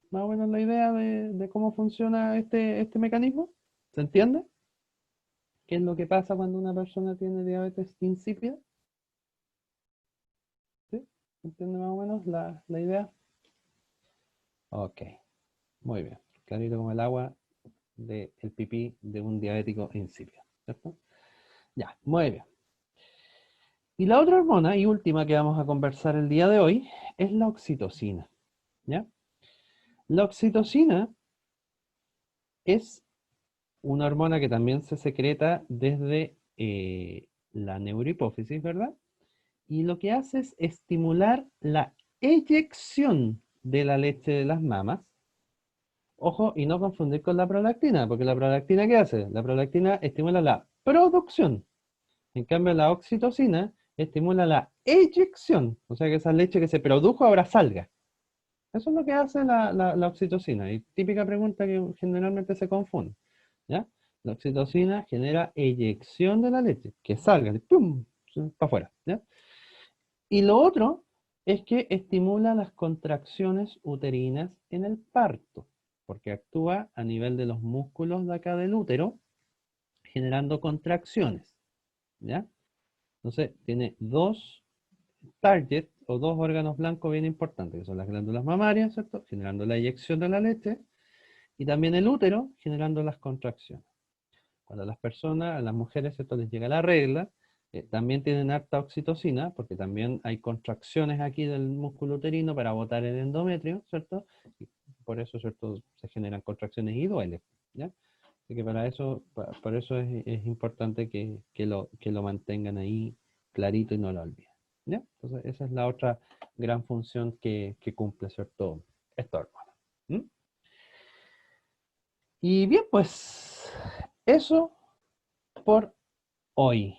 Speaker 1: Más o menos la idea de cómo funciona este mecanismo. ¿Se entiende? ¿Qué es lo que pasa cuando una persona tiene diabetes insípida? ¿Sí? ¿Se entiende más o menos la idea? Ok, muy bien. Clarito como el agua del pipí de un diabético insípido, ¿cierto? Ya, muy bien. Y la otra hormona y última que vamos a conversar el día de hoy es la oxitocina, ¿ya? La oxitocina es una hormona que también se secreta desde la neurohipófisis, ¿verdad? Y lo que hace es estimular la eyección de la leche de las mamas. Ojo, y no confundir con la prolactina, porque la prolactina, ¿qué hace? La prolactina estimula la producción. En cambio, la oxitocina estimula la eyección, o sea que esa leche que se produjo ahora salga. Eso es lo que hace la oxitocina. Y típica pregunta que generalmente se confunde, ¿ya? La oxitocina genera eyección de la leche, que salga, ¡pum!, para afuera, ¿ya? Y lo otro es que estimula las contracciones uterinas en el parto, porque actúa a nivel de los músculos de acá del útero, generando contracciones, ¿ya? Entonces, tiene dos targets o dos órganos blancos bien importantes, que son las glándulas mamarias, ¿cierto? Generando la eyección de la leche, y también el útero, generando las contracciones. Cuando a las mujeres, ¿cierto?, les llega la regla, también tienen harta oxitocina, porque también hay contracciones aquí del músculo uterino para botar el endometrio, ¿cierto? Y por eso, ¿cierto?, se generan contracciones y duele, ¿ya? Así que para eso, por eso es importante que lo mantengan ahí clarito y no lo olviden, ¿ya? Entonces, esa es la otra gran función que cumple, ¿cierto?, esta hormona. ¿Mm? Y bien, pues, eso por hoy.